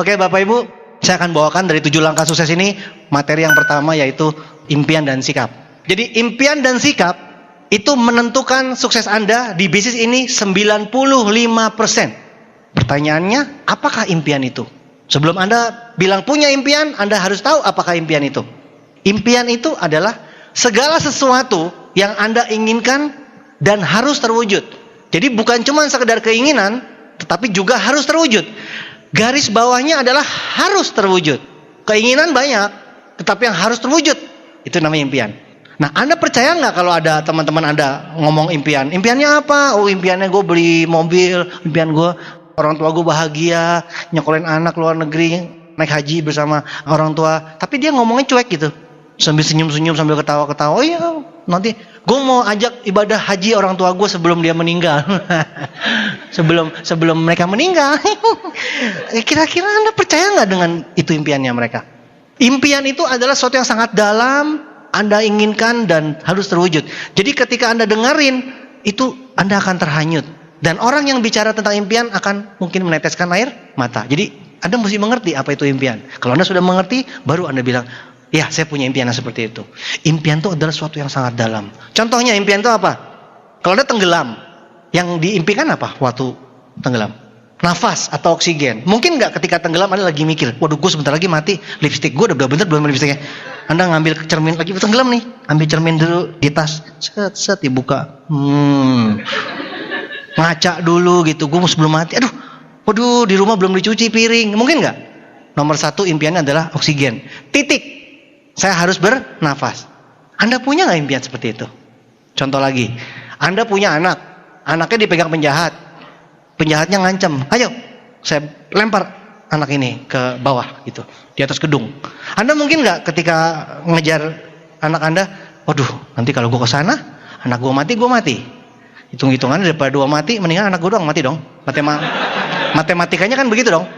Oke Bapak Ibu, saya akan bawakan dari 7 langkah sukses ini. Materi yang pertama yaitu impian dan sikap. Jadi impian dan sikap itu menentukan sukses Anda di bisnis ini 95%. Pertanyaannya, apakah impian itu? Sebelum Anda bilang punya impian, Anda harus tahu apakah impian itu. Impian itu adalah segala sesuatu yang Anda inginkan dan harus terwujud. Jadi bukan cuma sekedar keinginan, tetapi juga harus terwujud. Garis bawahnya adalah harus terwujud. Keinginan banyak, tetapi yang harus terwujud, itu namanya impian. Nah, Anda percaya nggak kalau ada teman-teman Anda ngomong impian? Impiannya apa? Oh, impiannya gue beli mobil, impian gue orang tua gue bahagia, nyekolin anak luar negeri, naik haji bersama orang tua. Tapi dia ngomongnya cuek gitu, sambil senyum-senyum, sambil ketawa-ketawa. Oh iya, nanti gue mau ajak ibadah haji orang tua gue sebelum dia meninggal. sebelum mereka meninggal. Kira-kira Anda percaya nggak dengan itu impiannya mereka? Impian itu adalah sesuatu yang sangat dalam, Anda inginkan dan harus terwujud. Jadi ketika Anda dengerin, itu Anda akan terhanyut. Dan orang yang bicara tentang impian akan mungkin meneteskan air mata. Jadi Anda mesti mengerti apa itu impian. Kalau Anda sudah mengerti, baru Anda bilang, ya saya punya impian yang seperti itu. Impian itu adalah sesuatu yang sangat dalam. Contohnya impian itu apa? Kalau Anda tenggelam, yang diimpikan apa waktu tenggelam? Nafas atau oksigen. Mungkin nggak ketika tenggelam Anda lagi mikir, waduh gue sebentar lagi mati, lipstik gue udah bener belum lipstiknya. Anda ngambil cermin lagi, tenggelam nih, ambil cermin dulu di tas, set dibuka, ngaca dulu gitu, gue sebelum mati, waduh di rumah belum dicuci piring, mungkin nggak? Nomor 1 impiannya adalah oksigen, titik, saya harus bernafas. Anda punya nggak impian seperti itu? Contoh lagi, Anda punya anak, anaknya dipegang penjahat, penjahatnya ngancam, ayo saya lempar anak ini ke bawah gitu, di atas gedung. Anda mungkin nggak ketika ngejar anak Anda, waduh nanti kalau gue kesana, anak gue mati, hitung-hitungan daripada 2 mati, mendingan anak gue doang mati dong. Matematikanya kan begitu dong.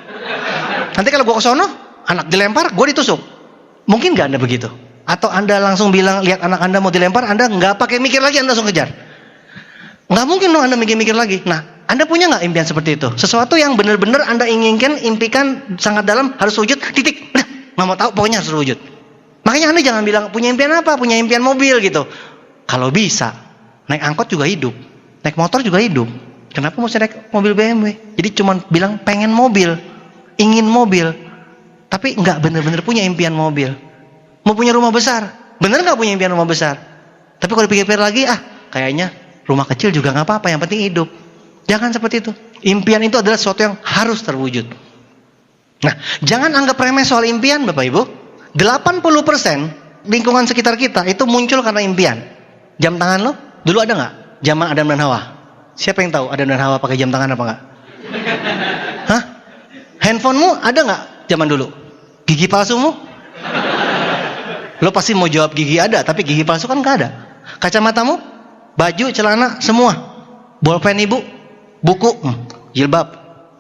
Nanti kalau gue kesono, anak dilempar, gue ditusuk. Mungkin nggak Anda begitu? Atau Anda langsung bilang, lihat anak Anda mau dilempar, Anda nggak pakai mikir lagi, Anda langsung kejar? Nggak mungkin dong Anda mikir-mikir lagi. Nah, Anda punya nggak impian seperti itu? Sesuatu yang benar-benar Anda inginkan, impikan sangat dalam, harus wujud, titik. Udah, nggak mau tahu, pokoknya harus wujud. Makanya Anda jangan bilang, punya impian apa? Punya impian mobil gitu. Kalau bisa, naik angkot juga hidup, naik motor juga hidup. Kenapa mesti naik mobil BMW? Jadi cuma bilang pengen mobil, ingin mobil, tapi nggak benar-benar punya impian mobil. Mau punya rumah besar, bener nggak punya impian rumah besar? Tapi kalau dipikir-pikir lagi, kayaknya rumah kecil juga nggak apa-apa, yang penting hidup. Jangan seperti itu. Impian itu adalah sesuatu yang harus terwujud. Nah, jangan anggap remeh soal impian Bapak Ibu. 80% lingkungan sekitar kita itu muncul karena impian. Jam tangan lo, dulu ada nggak? Zaman Adam dan Hawa. Siapa yang tahu Adam dan Hawa pakai jam tangan apa nggak? Hah? Handphonemu ada nggak zaman dulu? Gigi palsumu? Lo pasti mau jawab gigi ada, tapi gigi palsu kan nggak ada. Kacamatamu, baju, celana, semua. Bolpen ibu, buku, jilbab,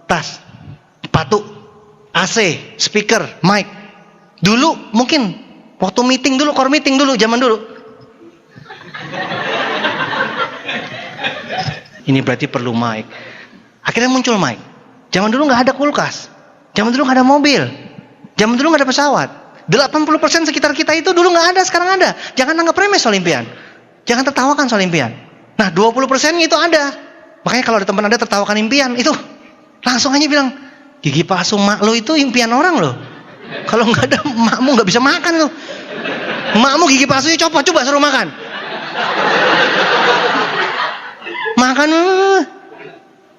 tas, sepatu, AC, speaker, mic. Dulu mungkin waktu meeting dulu, core meeting dulu, zaman dulu. Ini berarti perlu mic. Akhirnya muncul mic. Zaman dulu nggak ada kulkas, zaman dulu nggak ada mobil, zaman dulu nggak ada pesawat. 80% sekitar kita itu dulu nggak ada, sekarang ada. Jangan anggap remeh soal impian. Jangan tertawakan soal impian. Nah 20% itu ada. Makanya kalau ada teman Anda tertawakan impian, itu langsung aja bilang, gigi palsu mak lo itu impian orang lo. Kalau nggak ada, makmu nggak bisa makan lo. Makmu gigi palsunya coba suruh makan. Makan,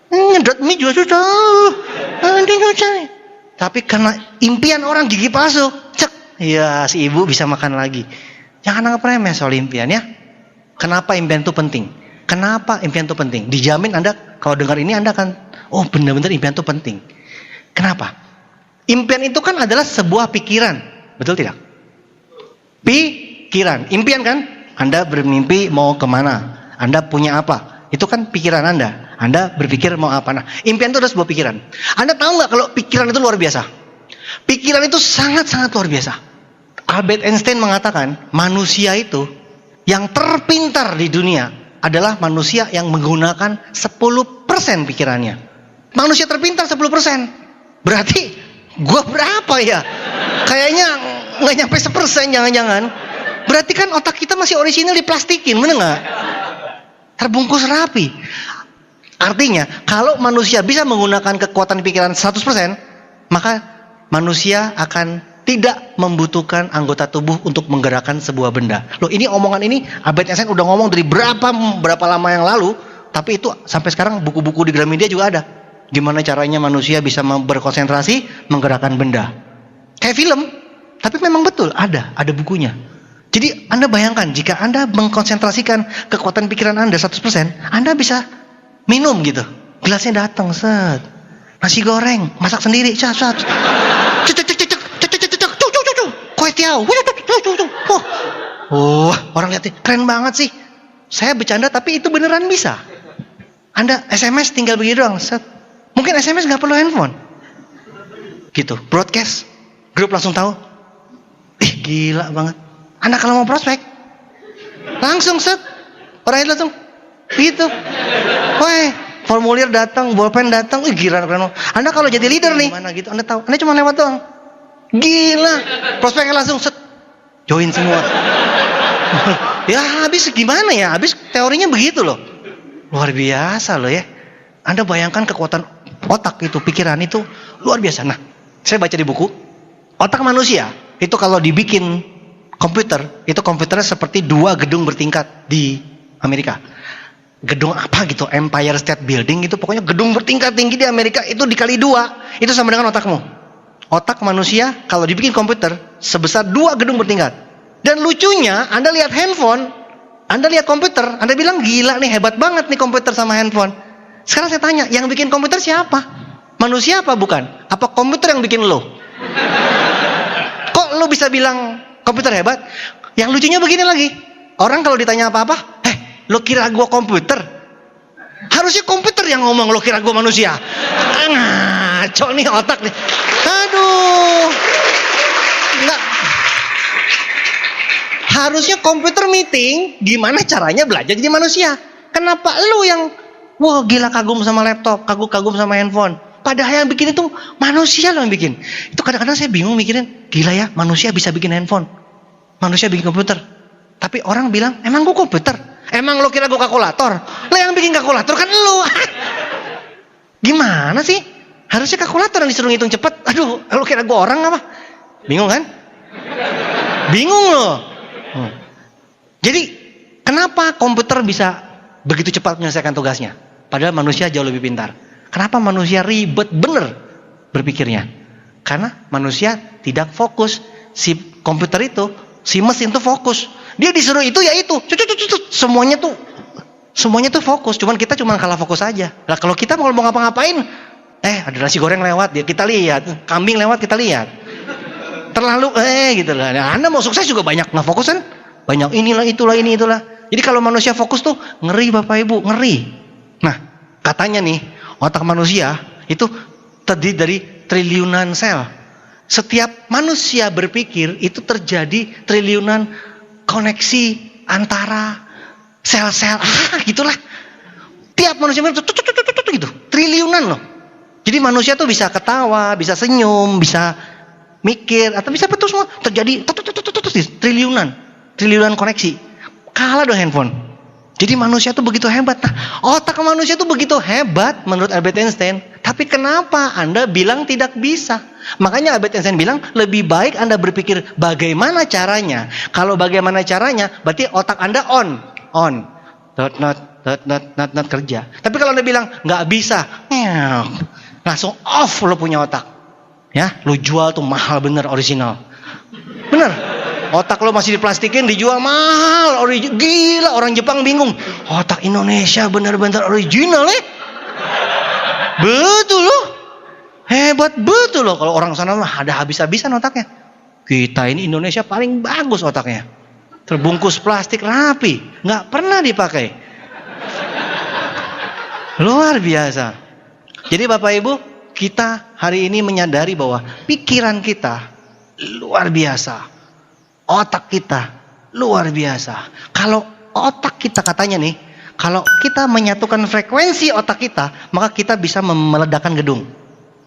nyedot mie juga susah. Tapi karena impian orang gigi palsu, ya si ibu bisa makan lagi. Jangan anggap remeh soal impian ya. Kenapa impian itu penting? Kenapa impian itu penting? Dijamin Anda kalau dengar ini Anda akan, oh benar-benar impian itu penting. Kenapa? Impian itu kan adalah sebuah pikiran, betul tidak? Pikiran, impian kan? Anda bermimpi mau kemana? Anda punya apa? Itu kan pikiran Anda. Anda berpikir mau apa? Nah, impian itu adalah sebuah pikiran. Anda tahu nggak kalau pikiran itu luar biasa? Pikiran itu sangat-sangat luar biasa. Albert Einstein mengatakan manusia itu yang terpintar di dunia adalah manusia yang menggunakan 10% pikirannya. Manusia terpintar 10%. Berarti Gua berapa ya? Kayaknya nggak nyampe 1%, jangan-jangan. Berarti kan otak kita masih orisinal diplastikin, bener nggak? Terbungkus rapi. Artinya, kalau manusia bisa menggunakan kekuatan pikiran 100%, maka manusia akan tidak membutuhkan anggota tubuh untuk menggerakkan sebuah benda. Loh, ini omongan ini Albert Einstein udah ngomong dari berapa lama yang lalu, tapi itu sampai sekarang buku-buku di Gramedia juga ada. Gimana caranya manusia bisa berkonsentrasi menggerakkan benda. Kayak film, tapi memang betul ada bukunya. Jadi Anda bayangkan jika Anda mengkonsentrasikan kekuatan pikiran Anda 100%, Anda bisa minum gitu. Gelasnya datang, set. Nasi goreng, masak sendiri, cat. Kue tiaw. Oh, orang lihat keren banget sih. Saya bercanda tapi itu beneran bisa. Anda SMS tinggal begini doang, set. Mungkin SMS nggak perlu handphone. Gitu, broadcast, grup langsung tahu. Gila banget. Anda kalau mau prospek, langsung set, orang itu langsung, gitu. Woi, formulir datang, bolpen datang, gila keren. Anda kalau jadi leader nih, mana gitu, Anda tahu, Anda cuma lewat doang. Gila, prospeknya langsung set, join semua. Ya habis gimana ya, habis teorinya begitu loh. Luar biasa loh ya. Anda bayangkan kekuatan otak itu, pikiran itu luar biasa. Nah, saya baca di buku, otak manusia itu kalau dibikin komputer, itu komputernya seperti 2 gedung bertingkat di Amerika. Gedung apa gitu, Empire State Building gitu, pokoknya gedung bertingkat tinggi di Amerika itu dikali 2, itu sama dengan otakmu. Otak manusia kalau dibikin komputer sebesar 2 gedung bertingkat. Dan lucunya, Anda lihat handphone, Anda lihat komputer, Anda bilang gila nih, hebat banget nih komputer sama handphone. Sekarang saya tanya, yang bikin komputer siapa? Manusia apa bukan? Apa komputer yang bikin lo? Kok lo bisa bilang komputer hebat? Yang lucunya begini lagi, orang kalau ditanya apa-apa, lo kira gua komputer? Harusnya komputer yang ngomong, lo kira gua manusia. Ngaco nih otak nih. Aduh. Enggak. Harusnya komputer meeting, gimana caranya belajar jadi manusia. Kenapa lo yang wah gila kagum sama laptop, kagum sama handphone. Padahal yang bikin itu manusia loh yang bikin. Itu kadang-kadang saya bingung mikirin, gila ya manusia bisa bikin handphone. Manusia bikin komputer. Tapi orang bilang, emang gua komputer? Emang lo kira gua kalkulator? Lah yang bikin kalkulator kan lo. Gimana sih? Harusnya kalkulator yang disuruh ngitung cepet. Aduh, lo kira gua orang apa? Bingung kan? Bingung loh. Jadi, kenapa komputer bisa begitu cepat menyelesaikan tugasnya? Padahal manusia jauh lebih pintar. Kenapa manusia ribet bener berpikirnya? Karena manusia tidak fokus. Si komputer itu, si mesin itu fokus. Dia disuruh itu ya itu. Semuanya tuh fokus. Cuman kita cuma kalah fokus aja. Nah, kalau kita mau ngapa-ngapain, ada nasi goreng lewat, ya kita lihat. Kambing lewat, kita lihat. Terlalu gitu lah. Nah, Anda mau sukses juga banyak nggak fokus kan? Banyak inilah itulah ini itulah. Jadi kalau manusia fokus tuh ngeri Bapak Ibu, ngeri. Nah, katanya nih otak manusia itu terdiri dari triliunan sel. Setiap manusia berpikir itu terjadi triliunan koneksi antara sel-sel. Gitulah. Tiap manusia gitu, triliunan loh. Jadi manusia tuh bisa ketawa, bisa senyum, bisa mikir, atau bisa betul semua terjadi triliunan koneksi. Kalah dong handphone. Jadi manusia tuh begitu hebat. Nah, otak manusia tuh begitu hebat menurut Albert Einstein. Tapi kenapa Anda bilang tidak bisa? Makanya Albert Einstein bilang lebih baik Anda berpikir bagaimana caranya. Kalau bagaimana caranya, berarti otak Anda on, not kerja. Tapi kalau Anda bilang nggak bisa, langsung off lo punya otak. Ya, lo jual tuh mahal bener original. Bener. Otak lo masih diplastikin dijual mahal, gila orang Jepang bingung. Otak Indonesia bener-bener original Betul loh. Hebat betul loh kalau orang sana mah ada habis-habisan otaknya. Kita ini Indonesia paling bagus otaknya. Terbungkus plastik rapi, nggak pernah dipakai. Luar biasa. Jadi Bapak Ibu, kita hari ini menyadari bahwa pikiran kita luar biasa. Otak kita luar biasa. Kalau otak kita katanya nih, kalau kita menyatukan frekuensi otak kita, maka kita bisa meledakkan gedung.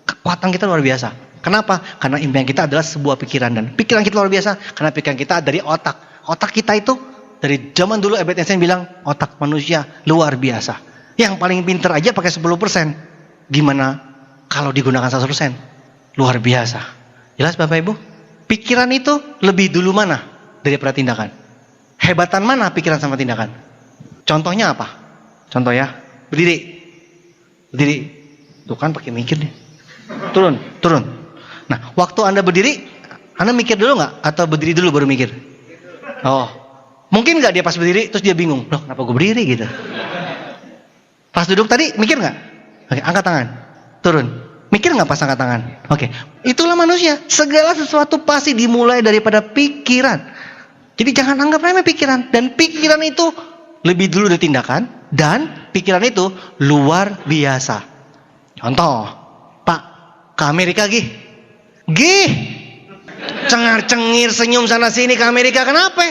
Kekuatan kita luar biasa. Kenapa? Karena impian kita adalah sebuah pikiran, dan pikiran kita luar biasa karena pikiran kita dari otak. Otak kita itu dari zaman dulu Albert Einstein bilang otak manusia luar biasa. Yang paling pinter aja pakai 10%. Gimana kalau digunakan 100%? Luar biasa. Jelas Bapak Ibu? Pikiran itu lebih dulu mana daripada tindakan? Hebatan mana pikiran sama tindakan? Contohnya apa? Contoh ya, berdiri. Tuh kan pakai mikir nih. Turun. Nah, waktu Anda berdiri, Anda mikir dulu nggak? Atau berdiri dulu baru mikir? Oh, mungkin nggak dia pas berdiri terus dia bingung, loh kenapa gue berdiri gitu? Pas duduk tadi mikir nggak? Oke, angkat tangan, turun. Mikir nggak pas angkat tangan? Oke, itulah manusia. Segala sesuatu pasti dimulai daripada pikiran. Jadi jangan anggap remeh pikiran. Dan pikiran itu lebih dulu dari tindakan. Dan pikiran itu luar biasa. Contoh, Pak, ke Amerika Gih. Cengar-cengir senyum sana sini ke Amerika. Kenapa?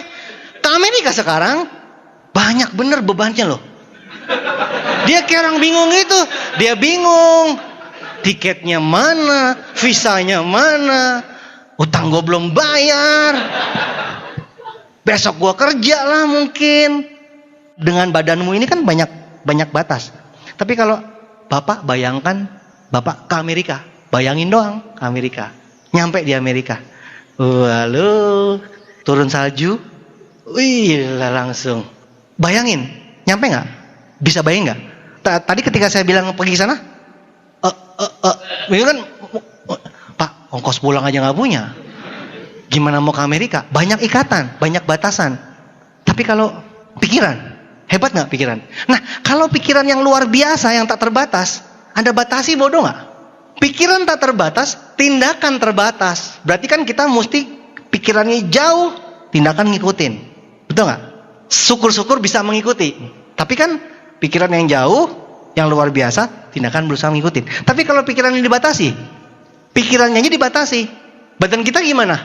Ke Amerika sekarang banyak bener bebannya loh. Dia kayak orang bingung itu. Dia bingung. Tiketnya mana? Visanya mana? Utang gue belum bayar. Besok gue kerja lah mungkin. Dengan badanmu ini kan banyak batas. Tapi kalau Bapak bayangkan Bapak ke Amerika. Bayangin doang ke Amerika. Nyampe di Amerika. Lalu turun salju. Wih langsung. Bayangin. Nyampe gak? Bisa bayangin gak? Tadi ketika saya bilang pergi sana. Ini kan Pak ongkos pulang aja gak punya. Gimana mau ke Amerika? Banyak ikatan. Banyak batasan. Tapi kalau pikiran. Hebat gak pikiran? Nah kalau pikiran yang luar biasa yang tak terbatas. Anda batasi bodoh gak? Pikiran tak terbatas, tindakan terbatas. Berarti kan kita mesti pikirannya jauh, tindakan ngikutin. Betul nggak? Syukur-syukur bisa mengikuti. Tapi kan pikiran yang jauh, yang luar biasa, tindakan berusaha mengikuti. Tapi kalau pikirannya dibatasi, pikirannya aja dibatasi. Badan kita gimana?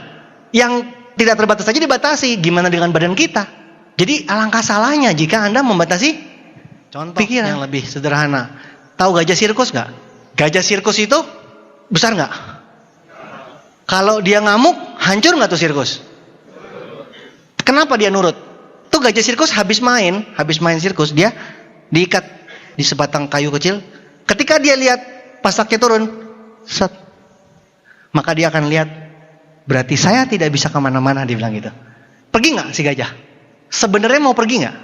Yang tidak terbatas saja dibatasi. Gimana dengan badan kita? Jadi alangkah salahnya jika Anda membatasi contoh pikiran yang lebih sederhana. Tahu gajah sirkus nggak? Gajah sirkus itu besar nggak? Kalau dia ngamuk, hancur nggak tuh sirkus? Kenapa dia nurut? Tuh gajah sirkus habis main sirkus, dia diikat di sebatang kayu kecil. Ketika dia lihat pasaknya turun, set, maka dia akan lihat, berarti saya tidak bisa kemana-mana, dia bilang gitu. Pergi nggak si gajah? Sebenarnya mau pergi nggak?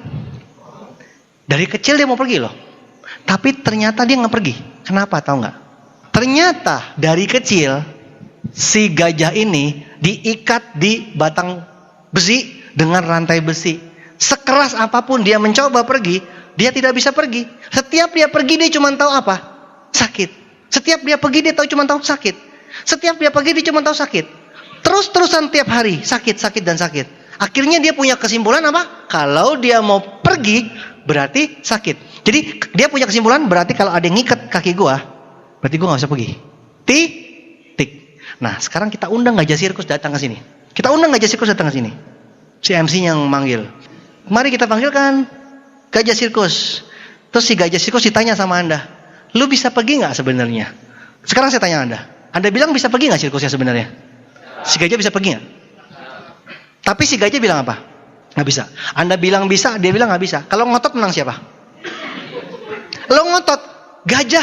Dari kecil dia mau pergi loh. Tapi ternyata dia nggak pergi. Kenapa tahu nggak? Ternyata dari kecil si gajah ini diikat di batang besi dengan rantai besi. Sekeras apapun dia mencoba pergi, dia tidak bisa pergi. Setiap dia pergi dia cuma tahu apa? Sakit. Setiap dia pergi dia tahu cuma tahu sakit. Setiap dia pergi dia cuma tahu sakit. Terus-terusan tiap hari sakit dan sakit. Akhirnya dia punya kesimpulan apa? Kalau dia mau pergi berarti sakit. Jadi dia punya kesimpulan berarti kalau ada yang ngikat kaki gua, berarti gua nggak usah pergi. Tik. Nah sekarang kita undang gajah sirkus datang ke sini. Kita undang gajah sirkus datang ke sini. Si MC yang manggil. Mari kita panggilkan gajah sirkus. Terus si gajah sirkus ditanya sama Anda, lu bisa pergi nggak sebenarnya? Sekarang saya tanya Anda bilang bisa pergi nggak sirkusnya sebenarnya? Si gajah bisa pergi nggak? Tapi si gajah bilang apa? Nggak bisa. Anda bilang bisa, dia bilang nggak bisa. Kalau ngotot menang siapa? Lo ngotot, gajah,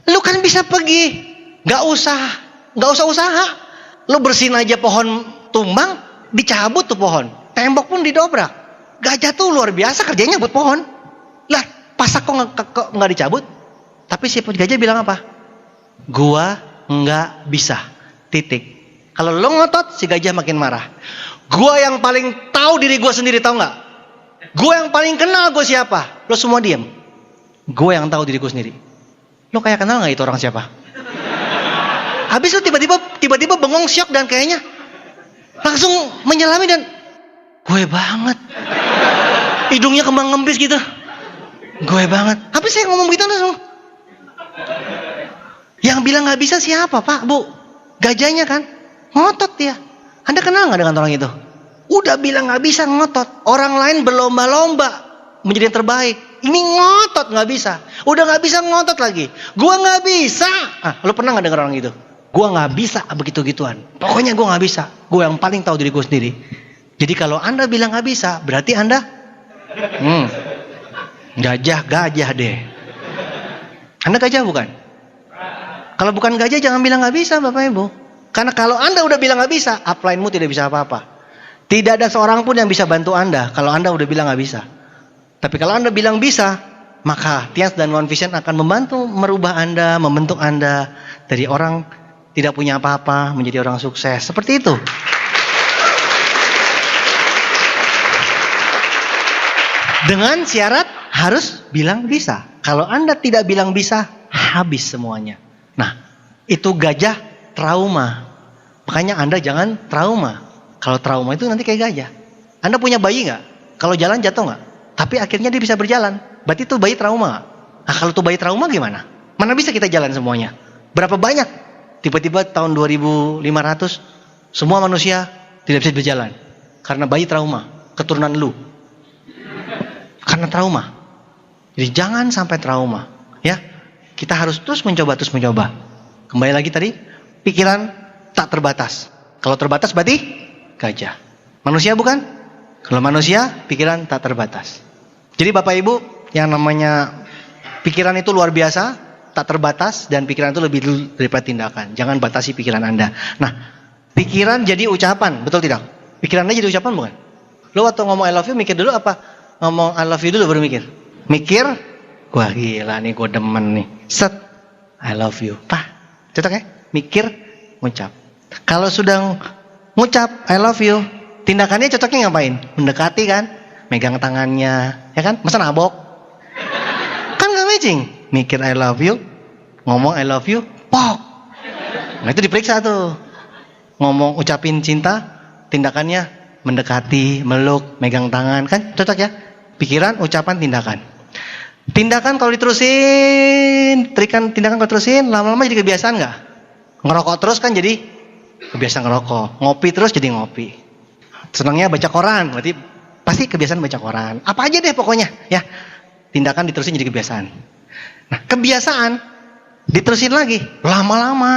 lo kan bisa pergi, nggak usah usaha. Lo bersihin aja pohon tumbang, dicabut tuh pohon, tembok pun didobrak. Gajah tuh luar biasa kerjanya buat pohon. Lah, pasak kok nggak dicabut? Tapi si gajah bilang apa? Gua nggak bisa. Titik. Kalau lo ngotot, si gajah makin marah. Gua yang paling tahu diri gua sendiri, tahu nggak? Gua yang paling kenal gua siapa? Lo semua diam. Gue yang tahu diriku sendiri. Lo kayak kenal nggak itu orang siapa? Habis lo tiba-tiba bengong syok dan kayaknya langsung menyelami dan gue banget. Hidungnya kembang ngembis gitu. Gue banget. Habis saya ngomong gitu langsung. Yang bilang nggak bisa siapa Pak Bu? Gajahnya kan ngotot dia. Anda kenal nggak dengan orang itu? Udah bilang nggak bisa ngotot. Orang lain berlomba-lomba menjadi yang terbaik. Ini ngotot nggak bisa. Udah nggak bisa ngotot lagi. Gua nggak bisa. Lo pernah nggak dengar orang itu? Gue nggak bisa begitu-gituan. Pokoknya gue nggak bisa. Gue yang paling tahu diri gue sendiri. Jadi kalau Anda bilang nggak bisa, berarti Anda gajah deh. Anda gajah bukan? Kalau bukan gajah jangan bilang nggak bisa, Bapak Ibu. Karena kalau Anda udah bilang nggak bisa, upline-mu tidak bisa apa-apa. Tidak ada seorang pun yang bisa bantu Anda kalau Anda udah bilang nggak bisa. Tapi kalau Anda bilang bisa, maka Tians dan One Vision akan membantu merubah Anda, membentuk Anda dari orang tidak punya apa-apa menjadi orang sukses. Seperti itu. Dengan syarat harus bilang bisa. Kalau Anda tidak bilang bisa, habis semuanya. Nah, itu gajah trauma. Makanya Anda jangan trauma. Kalau trauma itu nanti kayak gajah. Anda punya bayi nggak? Kalau jalan jatuh nggak? Tapi akhirnya dia bisa berjalan. Berarti itu bayi trauma nggak? Nah, kalau itu bayi trauma gimana? Mana bisa kita jalan semuanya? Berapa banyak? Tiba-tiba tahun 2500 semua manusia tidak bisa berjalan. Karena bayi trauma. Keturunan lu. Karena trauma. Jadi jangan sampai trauma. Ya, kita harus terus mencoba. Kembali lagi tadi, pikiran tak terbatas. Kalau terbatas berarti gajah. Manusia bukan? Kalau manusia, pikiran tak terbatas. Jadi Bapak Ibu, yang namanya pikiran itu luar biasa, tak terbatas, dan pikiran itu lebih dulu daripada tindakan. Jangan batasi pikiran Anda. Nah, pikiran jadi ucapan, betul tidak? Pikirannya jadi ucapan bukan? Lo waktu ngomong I love you mikir dulu apa? Ngomong I love you dulu baru mikir. Mikir, wah gila nih gue demen nih. Set, I love you. Pah, cocok ya? Mikir, ngucap. Kalau sudah ngucap I love you, tindakannya cocoknya ngapain? Mendekati kan? Megang tangannya, ya kan? Masa nabok? Kan gak matching. Mikir I love you, ngomong I love you, pok. Nah itu diperiksa tuh. Ngomong ucapin cinta, tindakannya mendekati, meluk, megang tangan, kan cocok ya? Pikiran, ucapan, tindakan. Tindakan kalau diterusin, tindakan kalau diterusin, lama-lama jadi kebiasaan nggak? Ngerokok terus kan jadi kebiasaan ngerokok. Ngopi terus jadi ngopi. Senangnya baca koran, berarti pasti kebiasaan baca koran. Apa aja deh pokoknya, ya. Tindakan diterusin jadi kebiasaan. Nah, kebiasaan diterusin lagi, lama-lama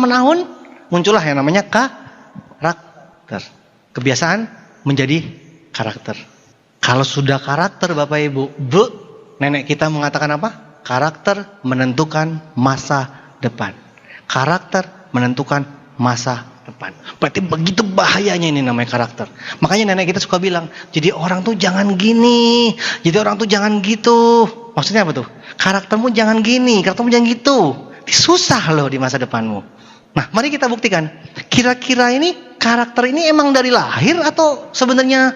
menahun muncullah yang namanya karakter. Kebiasaan menjadi karakter. Kalau sudah karakter Bapak Ibu, nenek kita mengatakan apa? Karakter menentukan masa depan. Karakter menentukan masa depan. Berarti begitu bahayanya ini namanya karakter. Makanya nenek kita suka bilang, jadi orang tuh jangan gini, jadi orang tuh jangan gitu. Maksudnya apa tuh? Karaktermu jangan gini, karaktermu jangan gitu. Susah loh di masa depanmu. Nah, mari kita buktikan. Kira-kira ini karakter ini emang dari lahir atau sebenarnya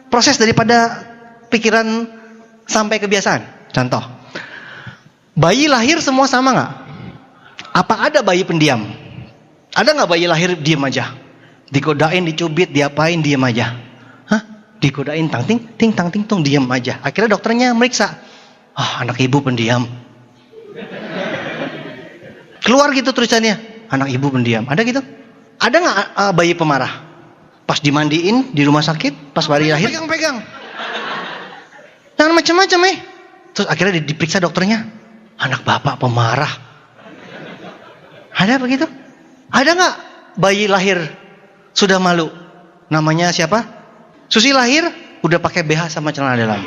proses daripada pikiran sampai kebiasaan? Contoh, bayi lahir semua sama nggak? Apa ada bayi pendiam? Ada nggak bayi lahir diam aja? Digodain, dicubit, diapain diam aja? Hah? Digodain tang ting tung diam aja. Akhirnya dokternya meriksa. Anak ibu pendiam. Keluar gitu tulisannya. Anak ibu pendiam. Ada gitu? Ada nggak bayi pemarah? Pas dimandiin di rumah sakit, pas bayi lahir pegang-pegang. Jangan macam-macam Terus akhirnya diperiksa dokternya. Anak bapak pemarah. Ada begitu? Ada nggak bayi lahir sudah malu? Namanya siapa? Susi lahir udah pakai BH sama celana dalam.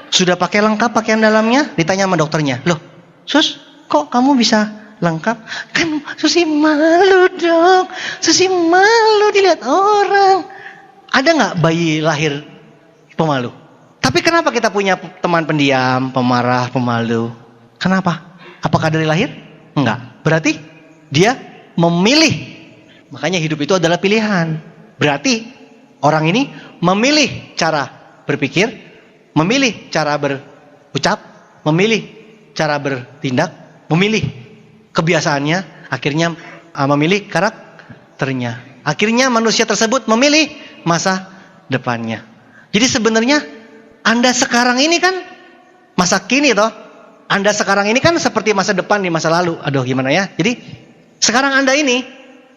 Sudah pakai lengkap pakaian dalamnya, ditanya sama dokternya. Loh, Sus, kok kamu bisa lengkap? Kan Susi malu dong. Susi malu dilihat orang. Ada nggak bayi lahir pemalu? Tapi kenapa kita punya teman pendiam, pemarah, pemalu? Kenapa? Apakah dari lahir? Enggak. Berarti dia memilih. Makanya hidup itu adalah pilihan. Berarti orang ini memilih cara berpikir, memilih cara berucap, memilih cara bertindak, memilih kebiasaannya, akhirnya memilih karakternya. Akhirnya manusia tersebut memilih masa depannya. Jadi sebenarnya Anda sekarang ini kan masa kini toh. Anda sekarang ini kan seperti masa depan di masa lalu. Aduh gimana ya. Jadi sekarang Anda ini,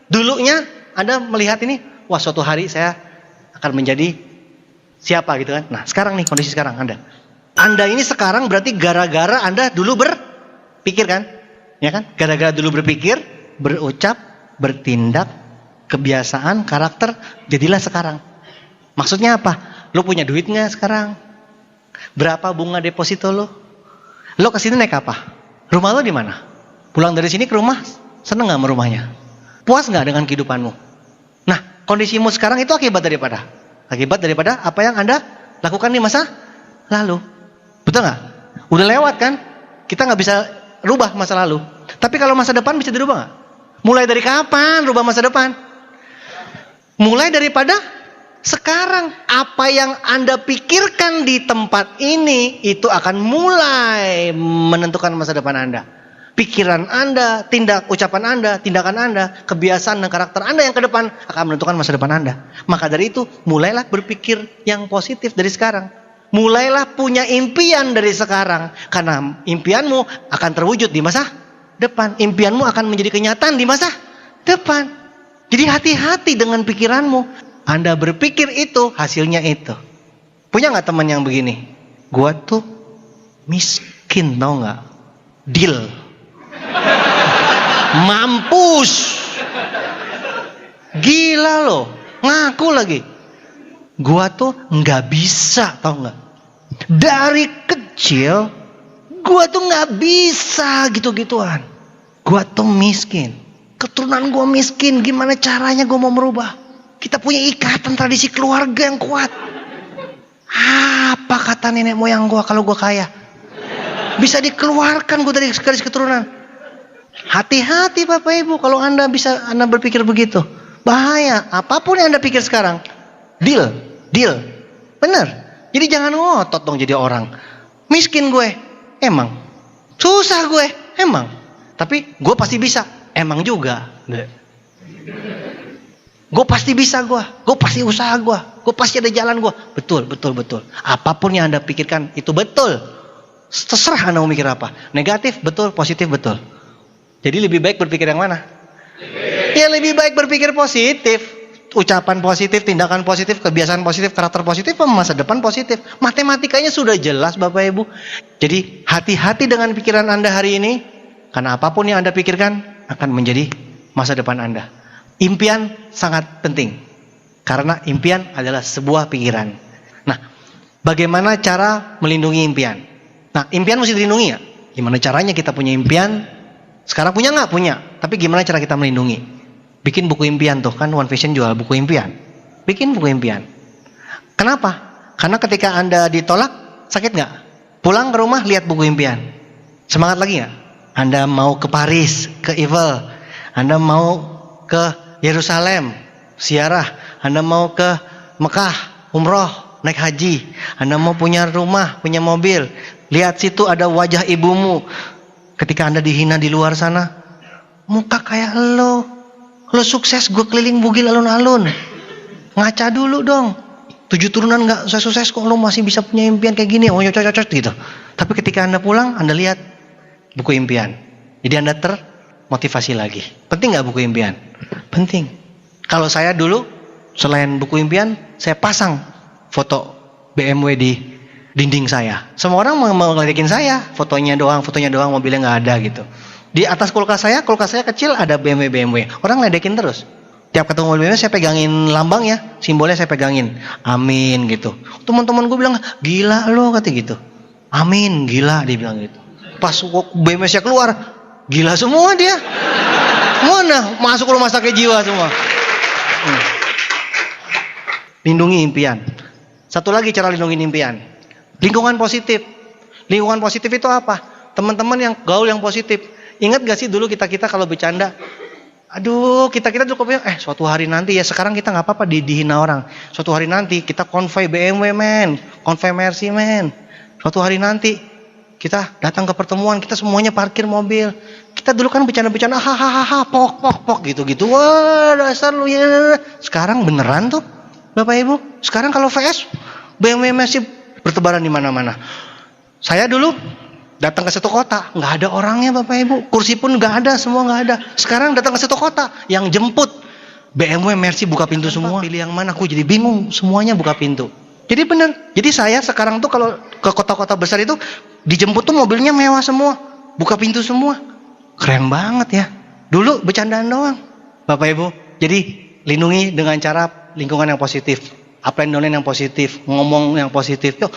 dulunya Anda melihat ini, wah suatu hari saya akan menjadi siapa gitu kan. Nah sekarang nih kondisi sekarang Anda. Anda ini sekarang berarti gara-gara Anda dulu berpikir kan. Ya kan? Gara-gara dulu berpikir, berucap, bertindak, kebiasaan, karakter, jadilah sekarang. Maksudnya apa? Lo punya duit nggak sekarang? Berapa bunga deposito lo? Lo kesini naik apa? Rumah lo di mana? Pulang dari sini ke rumah, seneng nggak sama rumahnya? Puas nggak dengan kehidupanmu? Nah, kondisimu sekarang itu akibat daripada apa yang Anda lakukan di masa lalu. Betul nggak? Udah lewat kan? Kita nggak bisa rubah masa lalu. Tapi kalau masa depan bisa dirubah nggak? Mulai dari kapan rubah masa depan? Mulai daripada sekarang. Apa yang Anda pikirkan di tempat ini itu akan mulai menentukan masa depan Anda. Pikiran Anda, ucapan Anda, tindakan Anda, kebiasaan dan karakter Anda yang ke depan akan menentukan masa depan Anda. Maka dari itu, mulailah berpikir yang positif dari sekarang. Mulailah punya impian dari sekarang. Karena impianmu akan terwujud di masa depan. Impianmu akan menjadi kenyataan di masa depan. Jadi hati-hati dengan pikiranmu. Anda berpikir itu, hasilnya itu. Punya nggak teman yang begini? Gua tuh miskin, tau nggak? Deal. Mampus. Gila loh. Ngaku lagi. Gua tuh nggak bisa, tau nggak? Dari kecil, gua tuh nggak bisa gitu-gituan. Gua tuh miskin. Keturunan gua miskin. Gimana caranya gua mau merubah? Kita punya ikatan tradisi keluarga yang kuat. Apa kata nenek moyang gua kalau gua kaya? Bisa dikeluarkan gua dari garis keturunan. Hati-hati Bapak Ibu kalau Anda berpikir begitu. Bahaya. Apapun yang Anda pikir sekarang, deal. Bener. Jadi jangan ngotot dong jadi orang. Miskin gue, emang. Susah gue, emang. Tapi gue pasti bisa, emang juga. Gue pasti bisa gue pasti usaha gue pasti ada jalan gue. Betul. Apapun yang Anda pikirkan itu betul. Terserah Anda mau mikir apa. Negatif betul, positif betul. Jadi lebih baik berpikir yang mana? Ya lebih baik berpikir positif. Ucapan positif, tindakan positif, kebiasaan positif, karakter positif, masa depan positif. Matematikanya sudah jelas Bapak Ibu. Jadi hati-hati dengan pikiran Anda hari ini. Karena apapun yang Anda pikirkan akan menjadi masa depan Anda. Impian sangat penting. Karena impian adalah sebuah pikiran. Nah, bagaimana cara melindungi impian? Nah, impian mesti dilindungi ya. Gimana caranya kita punya impian? Sekarang punya nggak? Punya. Tapi gimana cara kita melindungi? Bikin buku impian tuh, kan One Vision jual buku impian. Bikin buku impian. Kenapa? Karena ketika Anda ditolak, sakit nggak? Pulang ke rumah, lihat buku impian. Semangat lagi nggak? Anda mau ke Paris, ke Eiffel. Anda mau ke Yerusalem, ziarah. Anda mau ke Mekah, umroh, naik haji. Anda mau punya rumah, punya mobil. Lihat situ ada wajah ibumu. Ketika Anda dihina di luar sana, muka kayak lo sukses, gue keliling bugil alun-alun. Ngaca dulu dong. 7 turunan gak sukses kok lo masih bisa punya impian kayak gini. Oh cocok gitu. Tapi ketika Anda pulang, Anda lihat buku impian. Jadi Anda termotivasi lagi. Penting gak buku impian? Penting. Kalau saya dulu, selain buku impian, saya pasang foto BMW di dinding saya. Semua orang mau ngeledekin saya. Fotonya doang, mobilnya gak ada gitu. Di atas kulkas saya kecil ada BMW. Orang ledekin terus. Tiap ketemu mobil BMW saya pegangin lambangnya, simbolnya saya pegangin. Amin gitu. Teman-teman gue bilang, gila lo kata gitu. Amin, gila dia bilang gitu. Pas BMW saya keluar, gila semua dia. Mana masuk rumah sakit jiwa semua. Lindungi impian. Satu lagi cara lindungi impian. Lingkungan positif. Lingkungan positif itu apa? Teman-teman yang gaul yang positif. Ingat gak sih dulu kita kalau bercanda, aduh kita dulu suatu hari nanti ya, sekarang kita nggak apa-apa dihina orang. Suatu hari nanti kita konvoy BMW men, konvoy Mercy men. Suatu hari nanti kita datang ke pertemuan, kita semuanya parkir mobil. Kita dulu kan bercanda-bercanda, hahaha, pok gitu. Wah dasar lu ya. Sekarang beneran tuh, Bapak Ibu. Sekarang kalau VS, BMW Mercy bertebaran di mana-mana. Saya dulu datang ke satu kota, nggak ada orangnya Bapak Ibu. Kursi pun nggak ada, semua nggak ada. Sekarang datang ke satu kota, yang jemput BMW Mercy buka pintu semua. Pilih yang mana? Aku jadi bingung. Semuanya buka pintu. Jadi benar. Jadi saya sekarang tuh kalau ke kota-kota besar itu dijemput tuh mobilnya mewah semua, buka pintu semua. Keren banget ya. Dulu bercandaan doang, Bapak Ibu. Jadi lindungi dengan cara lingkungan yang positif, upline downline yang positif, ngomong yang positif. Yuk,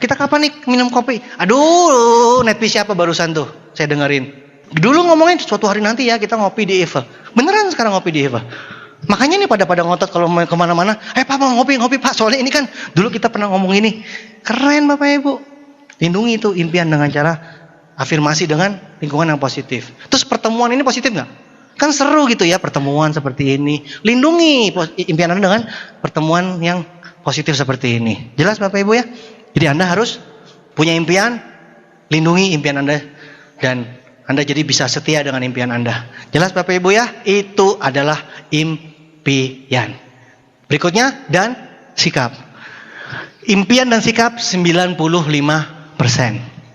kita kapan nih minum kopi? Aduh, netpi siapa barusan tuh? Saya dengerin. Dulu ngomongin suatu hari nanti ya kita ngopi di Eva. Beneran sekarang ngopi di Eva. Makanya nih pada ngotot kalau mau kemana-mana. Papa ngopi Pak. Soalnya ini kan dulu kita pernah ngomong ini. Keren Bapak Ibu. Lindungi itu impian dengan cara afirmasi dengan lingkungan yang positif. Terus pertemuan ini positif nggak? Kan seru gitu ya pertemuan seperti ini. Lindungi impian Anda dengan pertemuan yang positif seperti ini. Jelas Bapak Ibu ya? Jadi Anda harus punya impian, lindungi impian Anda, dan Anda jadi bisa setia dengan impian Anda. Jelas Bapak Ibu ya? Itu adalah impian. Berikutnya, dan sikap. Impian dan sikap 95%.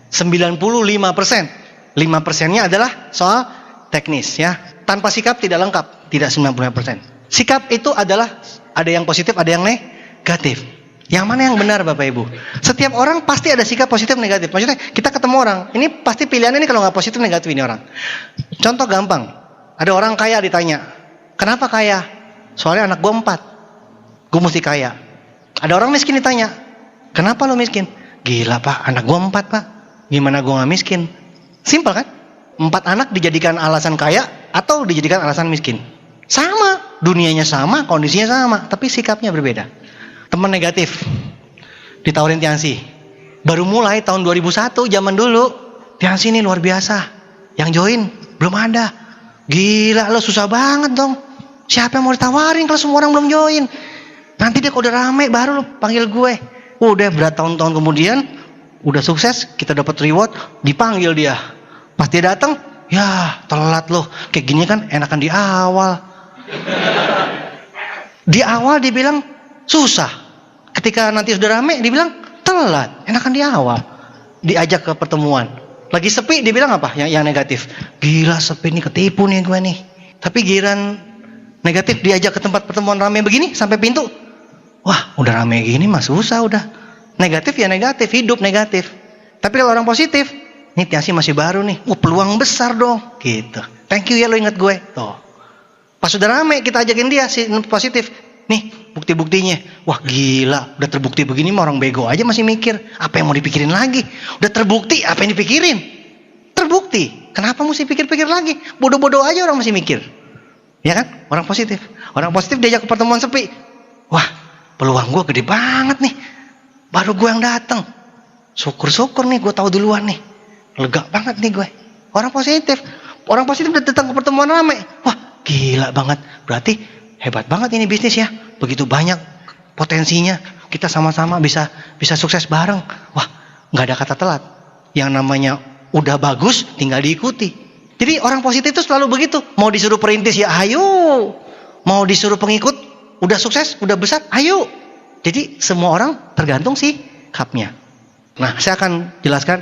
95%. 5%-nya adalah soal teknis ya. Tanpa sikap tidak lengkap, tidak 95%. Sikap itu adalah ada yang positif, ada yang negatif. Yang mana yang benar Bapak Ibu? Setiap orang pasti ada sikap positif negatif. Maksudnya kita ketemu orang, ini pasti pilihannya ini kalau nggak positif negatif ini orang. Contoh gampang, ada orang kaya ditanya, kenapa kaya? Soalnya anak gue 4, gue mesti kaya. Ada orang miskin ditanya, kenapa lo miskin? Gila Pak, anak gue 4 Pak, gimana gue nggak miskin? Simpel kan? 4 anak dijadikan alasan kaya atau dijadikan alasan miskin? Sama, dunianya sama, kondisinya sama, tapi sikapnya berbeda. Teman negatif ditawarin Tiansi, baru mulai tahun 2001 zaman dulu. Tiansi ini luar biasa, yang join belum ada. Gila lo, susah banget dong. Siapa yang mau ditawarin kalau semua orang belum join? Nanti dia kalau udah rame baru lo panggil gue. Udah bertahun-tahun kemudian udah sukses, kita dapat reward, dipanggil dia. Pas dia datang, ya telat loh. Kayak gini kan enakan di awal. Di awal dia bilang susah. Ketika nanti sudah rame, dia bilang telat. Enakan di awal. Diajak ke pertemuan. Lagi sepi, dia bilang apa? Yang negatif. Gila sepi nih, ketipu nih gue nih. Tapi giran negatif diajak ke tempat pertemuan rame begini sampai pintu. Wah, udah rame gini mah susah udah. Negatif ya negatif, hidup negatif. Tapi kalau orang positif, nih Tiansi masih baru nih. Peluang besar dong. Gitu. Thank you ya lo ingat gue. Tuh. Pas sudah rame kita ajakin dia si positif. Nih bukti-buktinya. Wah gila, udah terbukti begini mah orang bego aja masih mikir. Apa yang mau dipikirin lagi? Udah terbukti, apa yang dipikirin? Terbukti. Kenapa mesti pikir-pikir lagi? Bodoh-bodoh aja orang masih mikir. Ya kan? Orang positif. Orang positif diajak ke pertemuan sepi. Wah, peluang gue gede banget nih. Baru gue yang datang. Syukur-syukur nih gue tahu duluan nih. Lega banget nih gue. Orang positif. Orang positif datang ke pertemuan rame. Wah, gila banget. Berarti hebat banget ini bisnis ya. Begitu banyak potensinya. Kita sama-sama bisa sukses bareng. Wah, nggak ada kata telat. Yang namanya udah bagus tinggal diikuti. Jadi orang positif itu selalu begitu. Mau disuruh perintis ya ayo. Mau disuruh pengikut udah sukses, udah besar, ayo. Jadi semua orang tergantung sikapnya. Nah, saya akan jelaskan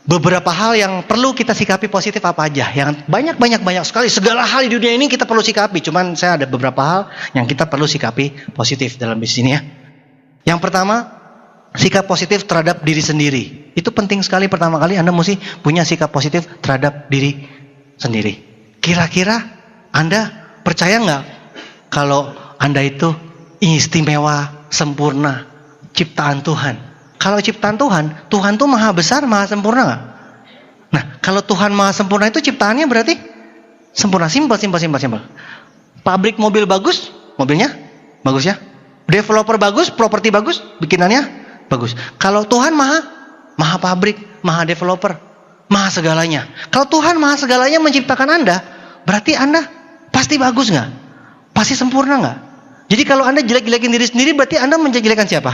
beberapa hal yang perlu kita sikapi positif apa aja. Yang banyak sekali. Segala hal di dunia ini kita perlu sikapi. Cuman saya ada beberapa hal yang kita perlu sikapi positif dalam bisnis ini ya. Yang pertama, sikap positif terhadap diri sendiri. Itu penting sekali. Pertama kali Anda mesti punya sikap positif terhadap diri sendiri. Kira-kira Anda percaya nggak kalau Anda itu istimewa, sempurna, ciptaan Tuhan? Kalau ciptaan Tuhan, Tuhan tuh maha besar, maha sempurna nggak? Nah, kalau Tuhan maha sempurna itu ciptaannya berarti sempurna. Simpel. Pabrik mobil bagus, mobilnya bagus ya. Developer bagus, properti bagus, bikinannya bagus. Kalau Tuhan maha pabrik, maha developer, maha segalanya. Kalau Tuhan maha segalanya menciptakan Anda, berarti Anda pasti bagus nggak? Pasti sempurna nggak? Jadi kalau Anda jelek-jelekin diri sendiri, berarti Anda menjelek-jelekan siapa?